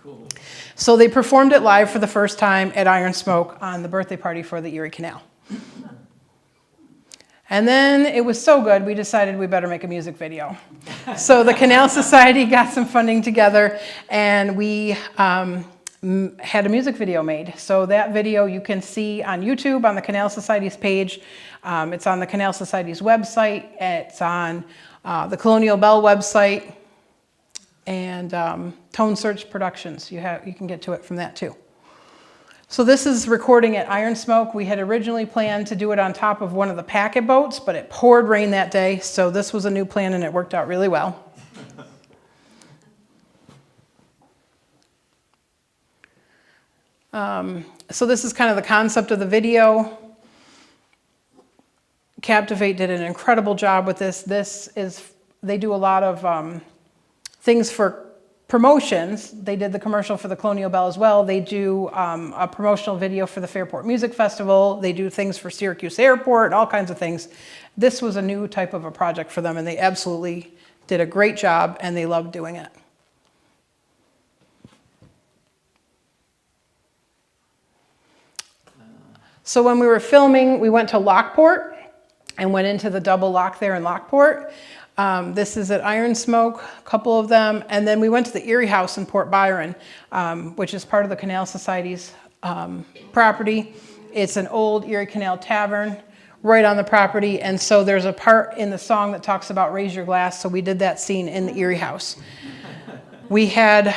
C: Cool.
B: So they performed it live for the first time at Iron Smoke on the birthday party for the Erie Canal. And then it was so good, we decided we better make a music video. So the Canal Society got some funding together, and we had a music video made. So that video you can see on YouTube on the Canal Society's page. It's on the Canal Society's website. It's on the Colonial Belle website, and Tone Search Productions. You can get to it from that too. So this is recording at Iron Smoke. We had originally planned to do it on top of one of the packet boats, but it poured rain that day, so this was a new plan and it worked out really well. So this is kind of the concept of the video. Captivate did an incredible job with this. They do a lot of things for promotions. They did the commercial for the Colonial Belle as well. They do a promotional video for the Fairport Music Festival. They do things for Syracuse Airport, all kinds of things. This was a new type of a project for them, and they absolutely did a great job, and they loved doing it. So when we were filming, we went to Lockport and went into the double lock there in Lockport. This is at Iron Smoke, a couple of them. And then we went to the Erie House in Port Byron, which is part of the Canal Society's property. It's an old Erie Canal tavern right on the property. And so there's a part in the song that talks about raise your glass. So we did that scene in the Erie House. We had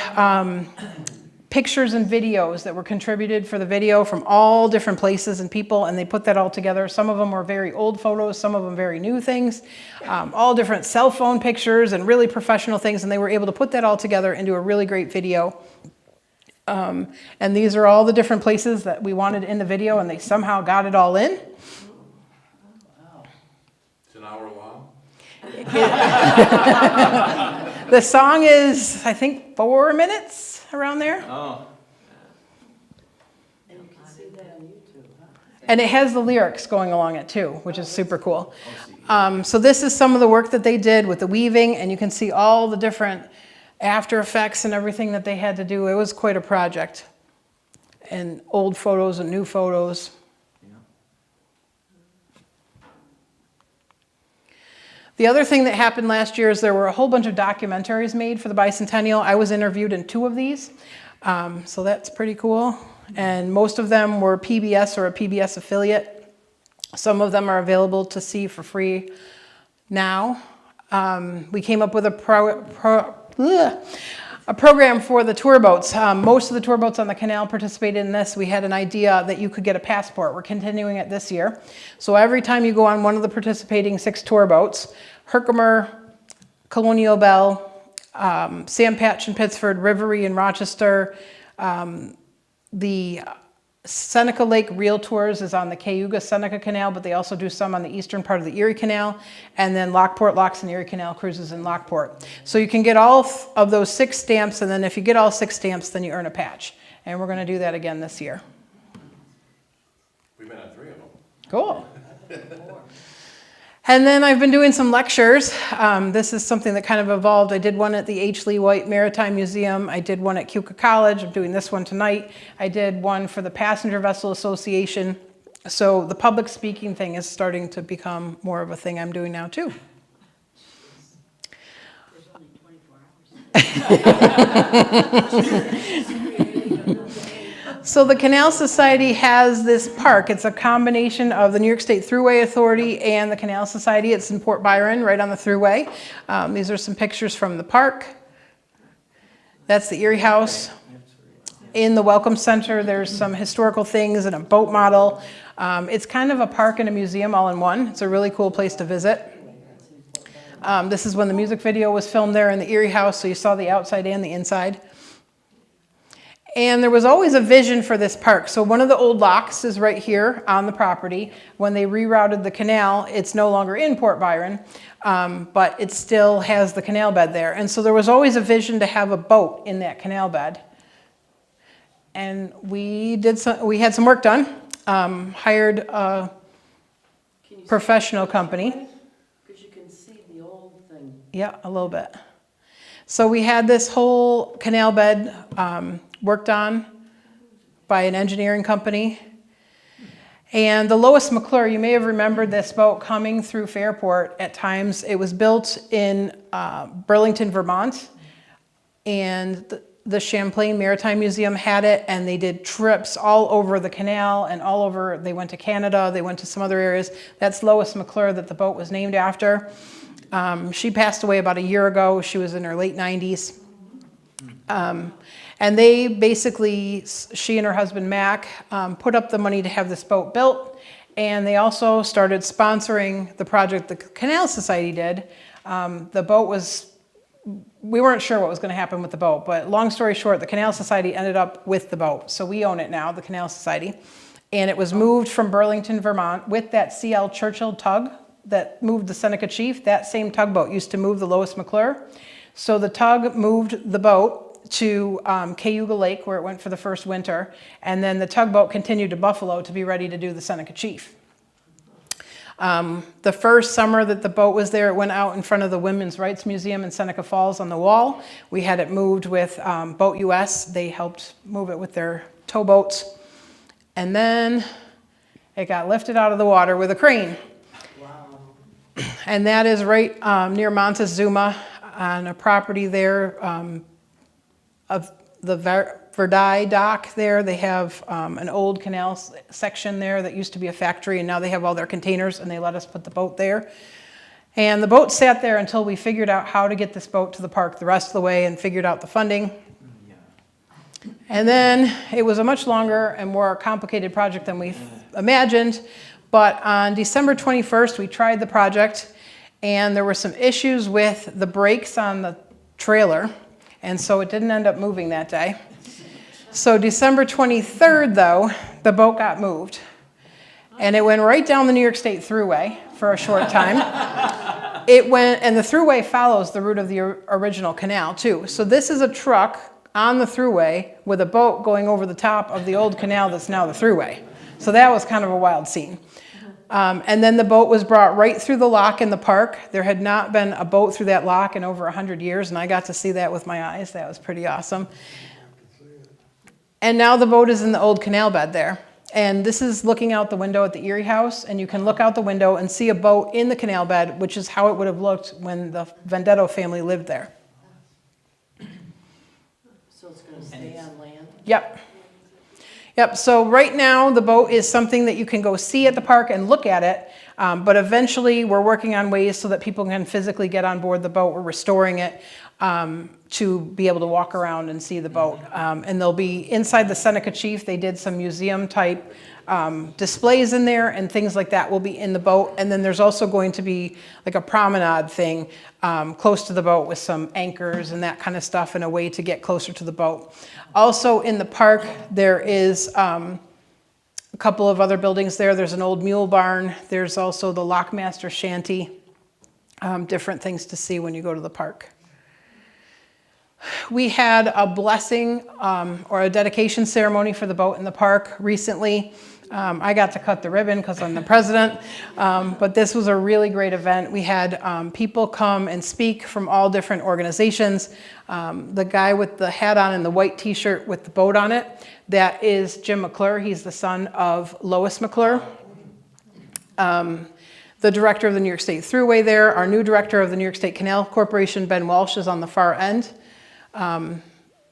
B: pictures and videos that were contributed for the video from all different places and people, and they put that all together. Some of them were very old photos, some of them very new things, all different cell phone pictures and really professional things, and they were able to put that all together into a really great video. And these are all the different places that we wanted in the video, and they somehow got it all in.
C: It's an hour long?
B: The song is, I think, 4 minutes. Around there.
C: Oh.
D: And you can see that on YouTube, huh?
B: And it has the lyrics going along it too, which is super cool. So this is some of the work that they did with the weaving, and you can see all the different after effects and everything that they had to do. It was quite a project. And old photos and new photos. The other thing that happened last year is there were a whole bunch of documentaries made for the Bicentennial. I was interviewed in 2 of these, so that's pretty cool. And most of them were PBS or a PBS affiliate. Some of them are available to see for free now. We came up with a program for the tour boats. Most of the tour boats on the canal participated in this. We had an idea that you could get a passport. We're continuing it this year. So every time you go on one of the participating 6 tour boats, Herkimer, Colonial Belle, Sam Patch in Pittsford, Rivery in Rochester, the Seneca Lake Reel Tours is on the Cayuga Seneca Canal, but they also do some on the eastern part of the Erie Canal, and then Lockport Locks and Erie Canal cruises in Lockport. So you can get all of those 6 stamps, and then if you get all 6 stamps, then you earn a patch. And we're going to do that again this year.
C: We've been on 3 of them.
B: Cool. And then I've been doing some lectures. This is something that kind of evolved. I did one at the H. Lee White Maritime Museum. I did one at Keuka College. I'm doing this one tonight. I did one for the Passenger Vessel Association. So the public speaking thing is starting to become more of a thing I'm doing now too.
E: There's only 24 hours.
B: So the Canal Society has this park. It's a combination of the New York State Thruway Authority and the Canal Society. It's in Port Byron, right on the Thruway. These are some pictures from the park. That's the Erie House. In the Welcome Center, there's some historical things and a boat model. It's kind of a park and a museum all in one. It's a really cool place to visit. This is when the music video was filmed there in the Erie House, so you saw the outside and the inside. And there was always a vision for this park. So one of the old locks is right here on the property. When they rerouted the canal, it's no longer in Port Byron, but it still has the canal bed there. And so there was always a vision to have a boat in that canal bed. And we had some work done, hired a professional company.
D: Because you can see the old thing.
B: Yeah, a little bit. So we had this whole canal bed worked on by an engineering company. And the Lois McClure, you may have remembered this boat coming through Fairport at times. It was built in Burlington, Vermont, and the Champlain Maritime Museum had it, and they did trips all over the canal and all over. They went to Canada, they went to some other areas. That's Lois McClure that the boat was named after. She passed away about a year ago. She was in her late 90s. And they basically, she and her husband Mac, put up the money to have this boat built. And they also started sponsoring the project the Canal Society did. The boat was, we weren't sure what was going to happen with the boat, but long story short, the Canal Society ended up with the boat. So we own it now, the Canal Society. And it was moved from Burlington, Vermont with that C.L. Churchill tug that moved the Seneca Chief. That same tugboat used to move the Lois McClure. So the tug moved the boat to Cayuga Lake, where it went for the first winter, and then the tugboat continued to Buffalo to be ready to do the Seneca Chief. The first summer that the boat was there, it went out in front of the Women's Rights Museum in Seneca Falls on the wall. We had it moved with Boat US. They helped move it with their towboats. And then it got lifted out of the water with a crane.
D: Wow.
B: And that is right near Montezuma on a property there of the Verdi dock there. They have an old canal section there that used to be a factory, and now they have all their containers, and they let us put the boat there. And the boat sat there until we figured out how to get this boat to the park the rest of the way and figured out the funding. And then it was a much longer and more complicated project than we imagined. But on December 21st, we tried the project, and there were some issues with the brakes on the trailer. And so it didn't end up moving that day. So December 23rd, though, the boat got moved. And it went right down the New York State Thruway for a short time. It went, and the Thruway follows the route of the original canal, too. So this is a truck on the Thruway with a boat going over the top of the old canal that's now the Thruway. So that was kind of a wild scene. And then the boat was brought right through the lock in the park. There had not been a boat through that lock in over 100 years, and I got to see that with my eyes. That was pretty awesome. And now the boat is in the old canal bed there. And this is looking out the window at the Erie House, and you can look out the window and see a boat in the canal bed, which is how it would have looked when the Vendetto family lived there.
D: So it's going to stay on land?
B: Yep. Yep, so right now the boat is something that you can go see at the park and look at it, but eventually we're working on ways so that people can physically get on board the boat. We're restoring it to be able to walk around and see the boat. And they'll be inside the Seneca Chief. They did some museum type displays in there, and things like that will be in the boat. And then there's also going to be like a promenade thing close to the boat with some anchors and that kind of stuff, and a way to get closer to the boat. Also in the park, there is a couple of other buildings there. There's an old mule barn. There's also the Lockmaster Shanty. Different things to see when you go to the park. We had a blessing or a dedication ceremony for the boat in the park recently. I got to cut the ribbon because I'm the president, but this was a really great event. We had people come and speak from all different organizations. The guy with the hat on and the white t-shirt with the boat on it, that is Jim McClure. He's the son of Lois McClure. The director of the New York State Thruway there, our new director of the New York State Canal Corporation, Ben Welsh, is on the far end.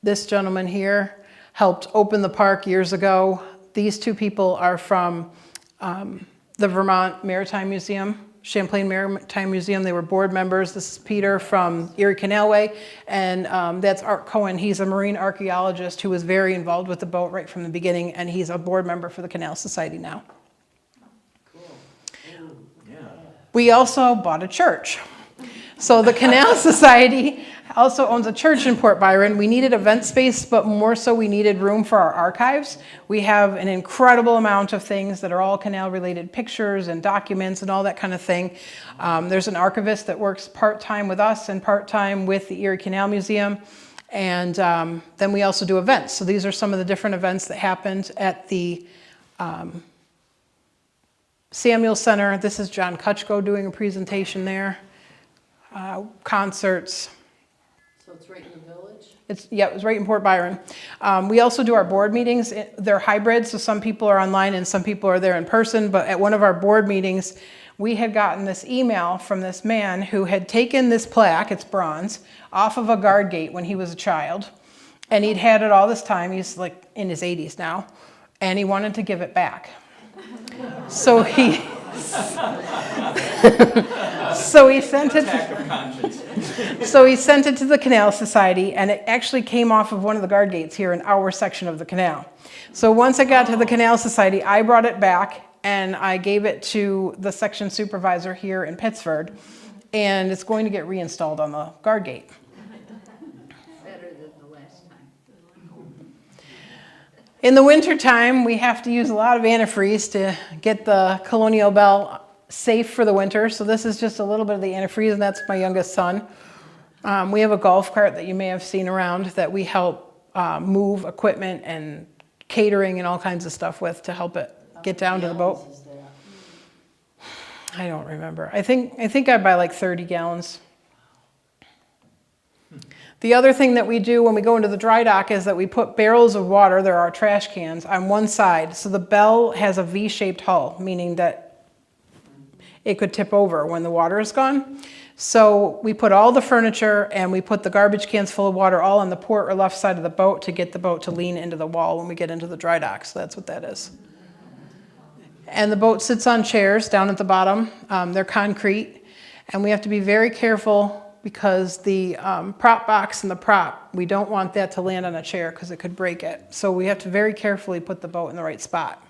B: This gentleman here helped open the park years ago. These two people are from the Vermont Maritime Museum, Champlain Maritime Museum. They were board members. This is Peter from Erie Canal Way, and that's Art Cohen. He's a marine archaeologist who was very involved with the boat right from the beginning, and he's a board member for the Canal Society now. We also bought a church. So the Canal Society also owns a church in Port Byron. We needed event space, but more so we needed room for our archives. We have an incredible amount of things that are all canal-related pictures and documents and all that kind of thing. There's an archivist that works part-time with us and part-time with the Erie Canal Museum. And then we also do events. So these are some of the different events that happened at the Samuel Center. This is John Kutchko doing a presentation there. Concerts.
D: So it's right in the village?
B: It was right in Port Byron. We also do our board meetings. They're hybrid, so some people are online and some people are there in person. But at one of our board meetings, we had gotten this email from this man who had taken this plaque, it's bronze, off of a guard gate when he was a child. And he'd had it all this time. He's like in his 80s now. And he wanted to give it back. So he... So he sent it to the Canal Society, and it actually came off of one of the guard gates here in our section of the canal. So once it got to the Canal Society, I brought it back and I gave it to the section supervisor here in Pittsford, and it's going to get reinstalled on the guard gate.
E: Better than the last time.
B: In the wintertime, we have to use a lot of antifreeze to get the Colonial Belle safe for the winter. So this is just a little bit of the antifreeze, and that's my youngest son. We have a golf cart that you may have seen around that we help move equipment and catering and all kinds of stuff with to help it get down to the boat.
D: Is that?
B: I don't remember. I think I buy like 30 gallons. The other thing that we do when we go into the dry dock is that we put barrels of water, there are trash cans, on one side. So the Belle has a V-shaped hull, meaning that it could tip over when the water is gone. So we put all the furniture and we put the garbage cans full of water all on the port or left side of the boat to get the boat to lean into the wall when we get into the dry dock. So that's what that is. And the boat sits on chairs down at the bottom. They're concrete. And we have to be very careful because the prop box and the prop, we don't want that to land on a chair because it could break it. So we have to very carefully put the boat in the right spot.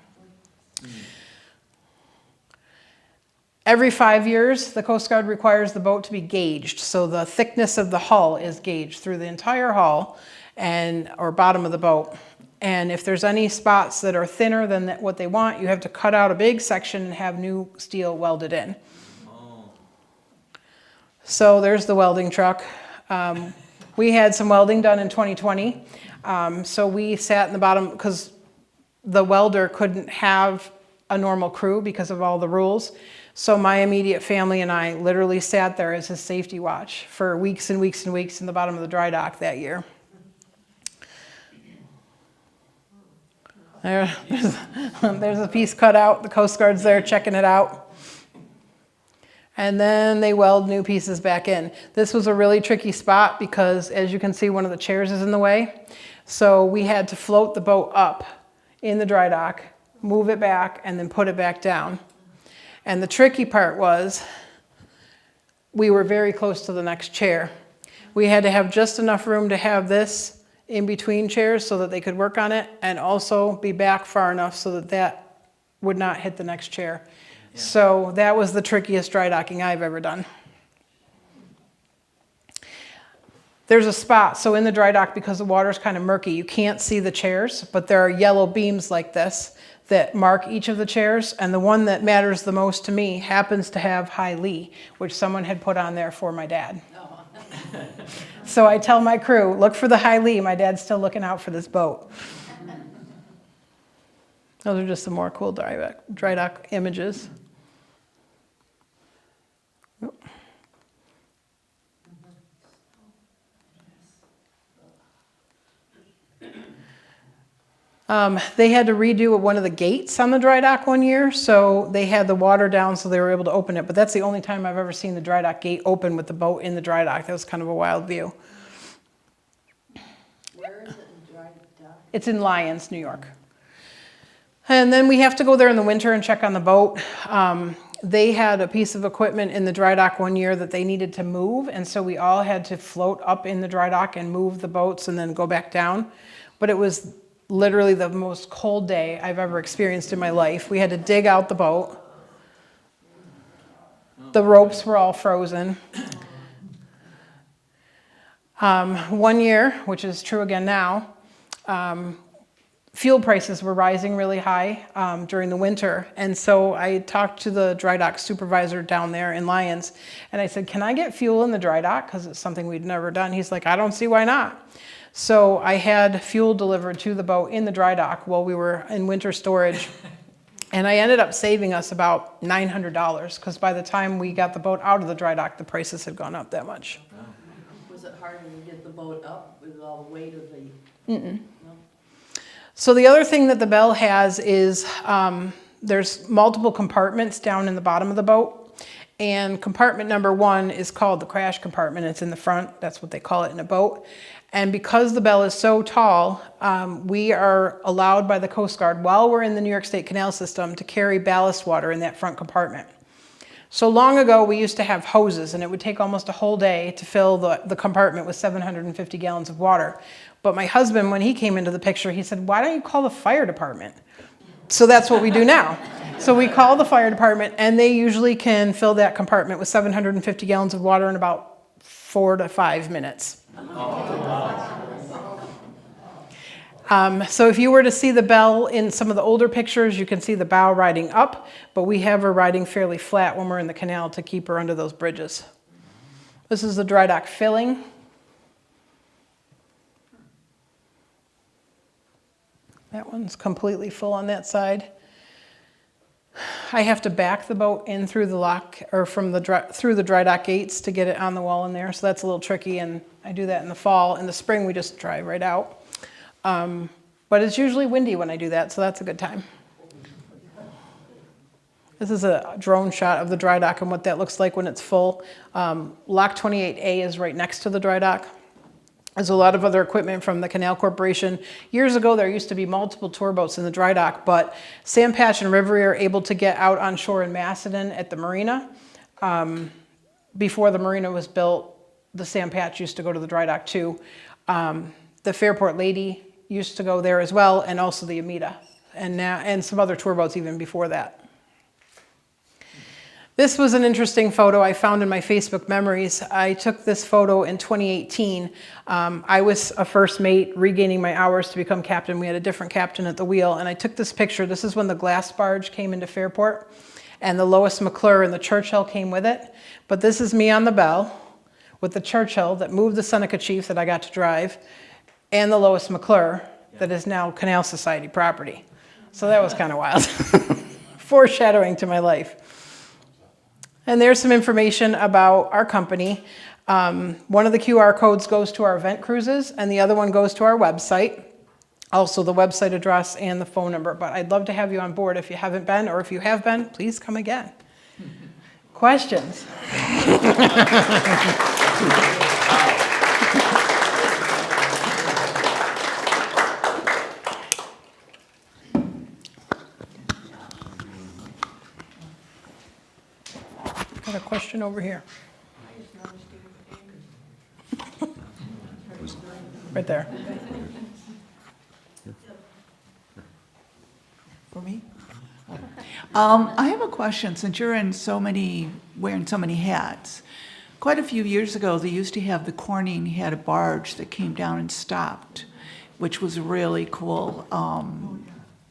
B: Every 5 years, the Coast Guard requires the boat to be gauged. So the thickness of the hull is gauged through the entire hull or bottom of the boat. And if there's any spots that are thinner than what they want, you have to cut out a big section and have new steel welded in. So there's the welding truck. We had some welding done in 2020. So we sat in the bottom because the welder couldn't have a normal crew because of all the rules. So my immediate family and I literally sat there as his safety watch for weeks and weeks and weeks in the bottom of the dry dock that year. There's a piece cut out. The Coast Guard's there checking it out. And then they weld new pieces back in. This was a really tricky spot because, as you can see, one of the chairs is in the way. So we had to float the boat up in the dry dock, move it back, and then put it back down. And the tricky part was we were very close to the next chair. We had to have just enough room to have this in between chairs so that they could work on it, and also be back far enough so that that would not hit the next chair. Yeah. So that was the trickiest dry docking I've ever done. There's a spot, so in the dry dock, because the water's kind of murky, you can't see the chairs, but there are yellow beams like this that mark each of the chairs, and the one that matters the most to me happens to have high lee, which someone had put on there for my dad. So I tell my crew, look for the high lee. My dad's still looking out for this boat. Those are just some more cool dry dock images. They had to redo one of the gates on the dry dock one year, so they had the water down so they were able to open it. But that's the only time I've ever seen the dry dock gate open with the boat in the dry dock. That was kind of a wild view.
D: Where is it in dry dock?
B: It's in Lyons, New York. And then we have to go there in the winter and check on the boat. They had a piece of equipment in the dry dock one year that they needed to move, and so we all had to float up in the dry dock and move the boats and then go back down. But it was literally the most cold day I've ever experienced in my life. We had to dig out the boat. The ropes were all frozen. One year, which is true again now, fuel prices were rising really high during the winter. And so I talked to the dry dock supervisor down there in Lyons, and I said, can I get fuel in the dry dock? Because it's something we'd never done. He's like, I don't see why not. So I had fuel delivered to the boat in the dry dock while we were in winter storage. And I ended up saving us about $900 because by the time we got the boat out of the dry dock, the prices had gone up that much.
D: Was it harder to get the boat up with all the weight of the? No?
B: So the other thing that the Belle has is there's multiple compartments down in the bottom of the boat. And compartment number 1 is called the crash compartment. It's in the front. That's what they call it in a boat. And because the Belle is so tall, we are allowed by the Coast Guard, while we're in the New York State Canal System, to carry ballast water in that front compartment. So long ago, we used to have hoses, and it would take almost a whole day to fill the compartment with 750 gallons of water. But my husband, when he came into the picture, he said, why don't you call the fire department? So that's what we do now. So we call the fire department, and they usually can fill that compartment with 750 gallons of water in about 4 to 5 minutes. So if you were to see the Belle in some of the older pictures, you can see the bow riding up, but we have her riding fairly flat when we're in the canal to keep her under those bridges. This is the dry dock filling. That one's completely full on that side. I have to back the boat in through the lock or through the dry dock gates to get it on the wall in there. So that's a little tricky, and I do that in the fall. In the spring, we just drive right out. But it's usually windy when I do that, so that's a good time. This is a drone shot of the dry dock and what that looks like when it's full. Lock 28A is right next to the dry dock. There's a lot of other equipment from the Canal Corporation. Years ago, there used to be multiple tour boats in the dry dock, but Sam Patch and River are able to get out on shore in Macedon at the marina. Before the marina was built, the Sam Patch used to go to the dry dock too. The Fairport Lady used to go there as well, and also the Amita, and some other tour boats even before that. This was an interesting photo I found in my Facebook memories. I took this photo in 2018. I was a first mate regaining my hours to become captain. We had a different captain at the wheel, and I took this picture. This is when the glass barge came into Fairport, and the Lois, McClure, and the Churchill came with it. But this is me on the Belle with the Churchill that moved the Seneca Chief that I got to drive, and the Lois McClure that is now Canal Society property. So that was kind of wild. Foreshadowing to my life. And there's some information about our company. One of the QR codes goes to our event cruises, and the other one goes to our website. Also the website address and the phone number. But I'd love to have you on board if you haven't been, or if you have been, please come again. Questions? Got a question over here. Right there.
F: For me? I have a question. Since you're wearing so many hats, quite a few years ago, they used to have the Corning had a barge that came down and stopped, which was really cool.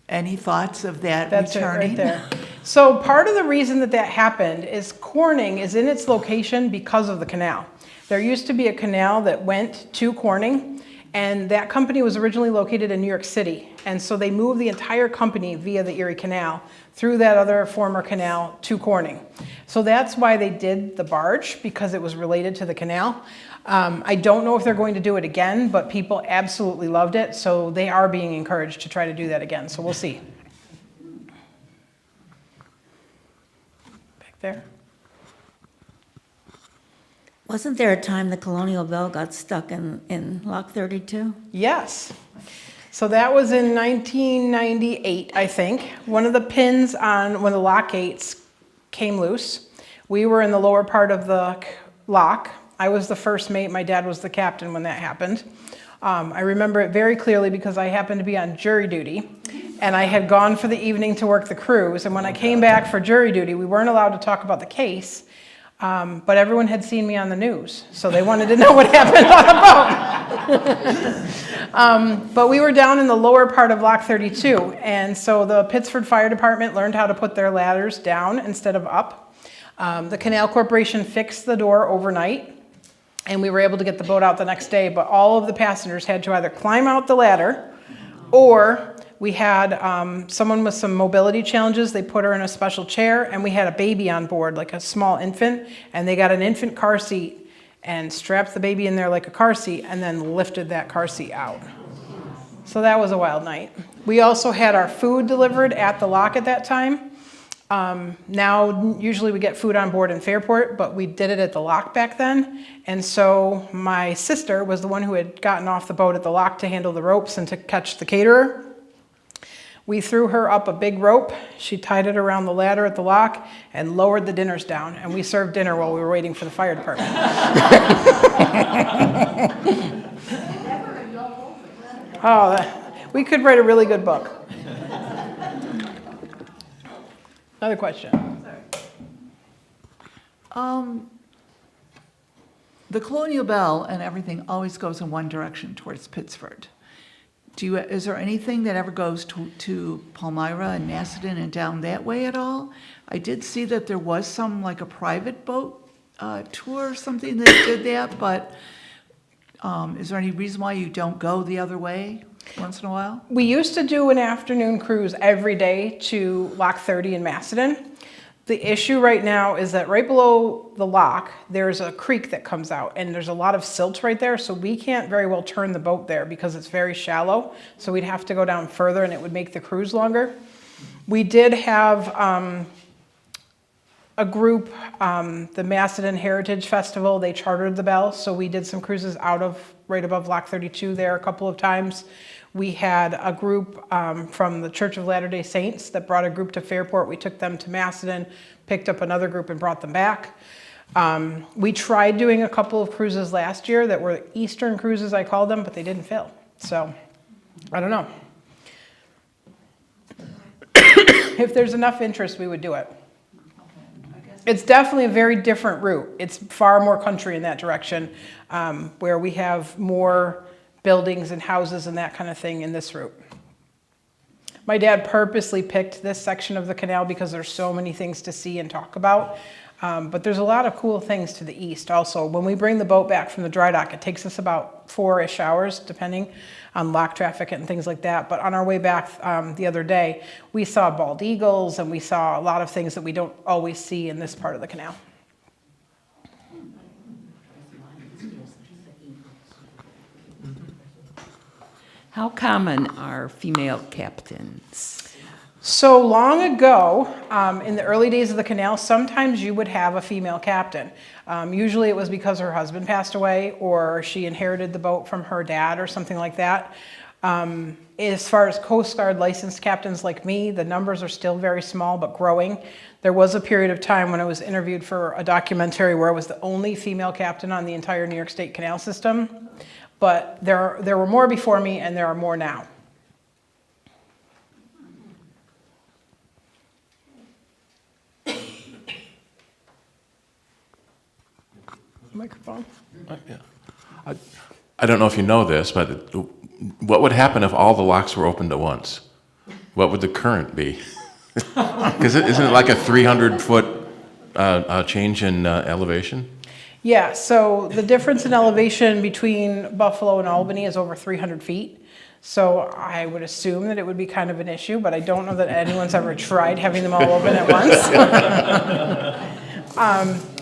F: Any thoughts of that
B: That's
F: returning?
B: it right there. So part of the reason that happened is Corning is in its location because of the canal. There used to be a canal that went to Corning, and that company was originally located in New York City. And so they moved the entire company via the Erie Canal through that other former canal to Corning. So that's why they did the barge, because it was related to the canal. I don't know if they're going to do it again, but people absolutely loved it. So they are being encouraged to try to do that again. So we'll see. Back there.
G: Wasn't there a time the Colonial Belle got stuck in Lock 32?
B: Yes. So that was in 1998, I think. One of the pins on one of the lock gates came loose. We were in the lower part of the lock. I was the first mate. My dad was the captain when that happened. I remember it very clearly because I happened to be on jury duty, and I had gone for the evening to work the cruise. And when I came back for jury duty, we weren't allowed to talk about the case. But everyone had seen me on the news, so they wanted to know what happened on the boat. But we were down in the lower part of Lock 32, and so the Pittsford Fire Department learned how to put their ladders down instead of up. The Canal Corporation fixed the door overnight, and we were able to get the boat out the next day, but all of the passengers had to either climb out the ladder, or we had someone with some mobility challenges. They put her in a special chair, and we had a baby on board, like a small infant, and they got an infant car seat and strapped the baby in there like a car seat and then lifted that car seat out. So that was a wild night. We also had our food delivered at the lock at that time. Now, usually we get food on board in Fairport, but we did it at the lock back then. And so my sister was the one who had gotten off the boat at the lock to handle the ropes and to catch the caterer. We threw her up a big rope. She tied it around the ladder at the lock and lowered the dinners down. And we served dinner while we were waiting for the fire department. We could write a really good book. Another question.
F: The Colonial Belle and everything always goes in one direction towards Pittsford. Is there anything that ever goes to Palmyra and Macedon and down that way at all? I did see that there was some, like a private boat tour or something that did that, but is there any reason why you don't go the other way once in a while?
B: We used to do an afternoon cruise every day to Lock 30 in Macedon. The issue right now is that right below the lock, there's a creek that comes out, and there's a lot of silt right there, so we can't very well turn the boat there because it's very shallow, so we'd have to go down further, and it would make the cruise longer. We did have a group, the Macedon Heritage Festival, they chartered the Belle, so we did some cruises out of right above Lock 32 there a couple of times. We had a group from the Church of Latter-day Saints that brought a group to Fairport. We took them to Macedon, picked up another group and brought them back. We tried doing a couple of cruises last year that were Eastern cruises, I called them, but they didn't fill. So, I don't know. If there's enough interest, we would do it. It's definitely a very different route. It's far more country in that direction, where we have more buildings and houses and that kind of thing in this route. My dad purposely picked this section of the canal because there's so many things to see and talk about. But there's a lot of cool things to the east also. When we bring the boat back from the dry dock, it takes us about 4-ish hours, depending on lock traffic and things like that. But on our way back the other day, we saw bald eagles and we saw a lot of things that we don't always see in this part of the canal.
H: How common are female captains?
B: So long ago, in the early days of the canal, sometimes you would have a female captain. Usually it was because her husband passed away or she inherited the boat from her dad or something like that. As far as Coast Guard licensed captains like me, the numbers are still very small but growing. There was a period of time when I was interviewed for a documentary where I was the only female captain on the entire New York State canal system. But there were more before me and there are more now. Microphone.
C: Yeah. I don't know if you know this, but what would happen if all the locks were opened at once? What would the current be? Because isn't it like a 300-foot change in elevation?
B: Yeah, so the difference in elevation between Buffalo and Albany is over 300 feet. So I would assume that it would be kind of an issue, but I don't know that anyone's ever tried having them all open at once.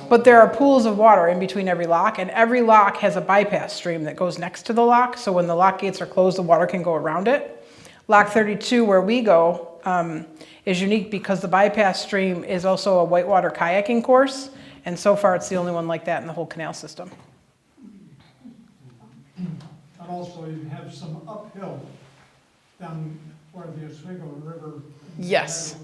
B: But there are pools of water in between every lock, and every lock has a bypass stream that goes next to the lock. So when the lock gates are closed, the water can go around it. Lock 32, where we go, is unique because the bypass stream is also a whitewater kayaking course. And so far, it's the only one like that in the whole canal system.
I: And also you have some uphill down where the Oswego River.
B: Yes.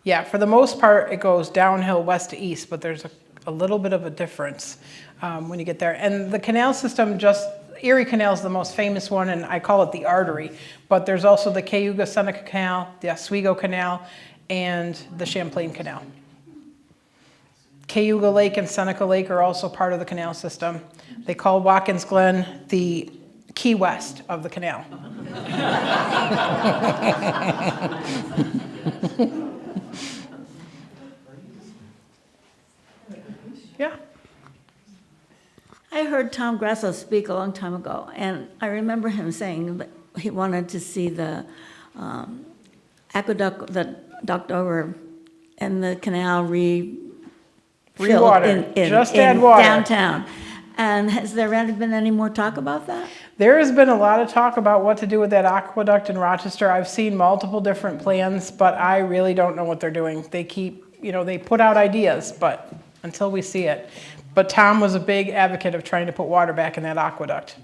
B: Yeah, for the most part, it goes downhill west to east, but there's a little bit of a difference when you get there. And the canal system, Erie Canal is the most famous one, and I call it the artery. But there's also the Cayuga-Seneca Canal, the Oswego Canal, and the Champlain Canal. Cayuga Lake and Seneca Lake are also part of the canal system. They call Watkins Glen the Key West of the canal. Yeah.
G: I heard Tom Grasso speak a long time ago, and I remember him saying that he wanted to see the aqueduct that ducked over and the canal refilled
B: Water. Just add water.
G: downtown. And has there been any more talk about that?
B: There has been a lot of talk about what to do with that aqueduct in Rochester. I've seen multiple different plans, but I really don't know what they're doing. They keep, they put out ideas, but until we see it. But Tom was a big advocate of trying to put water back in that aqueduct.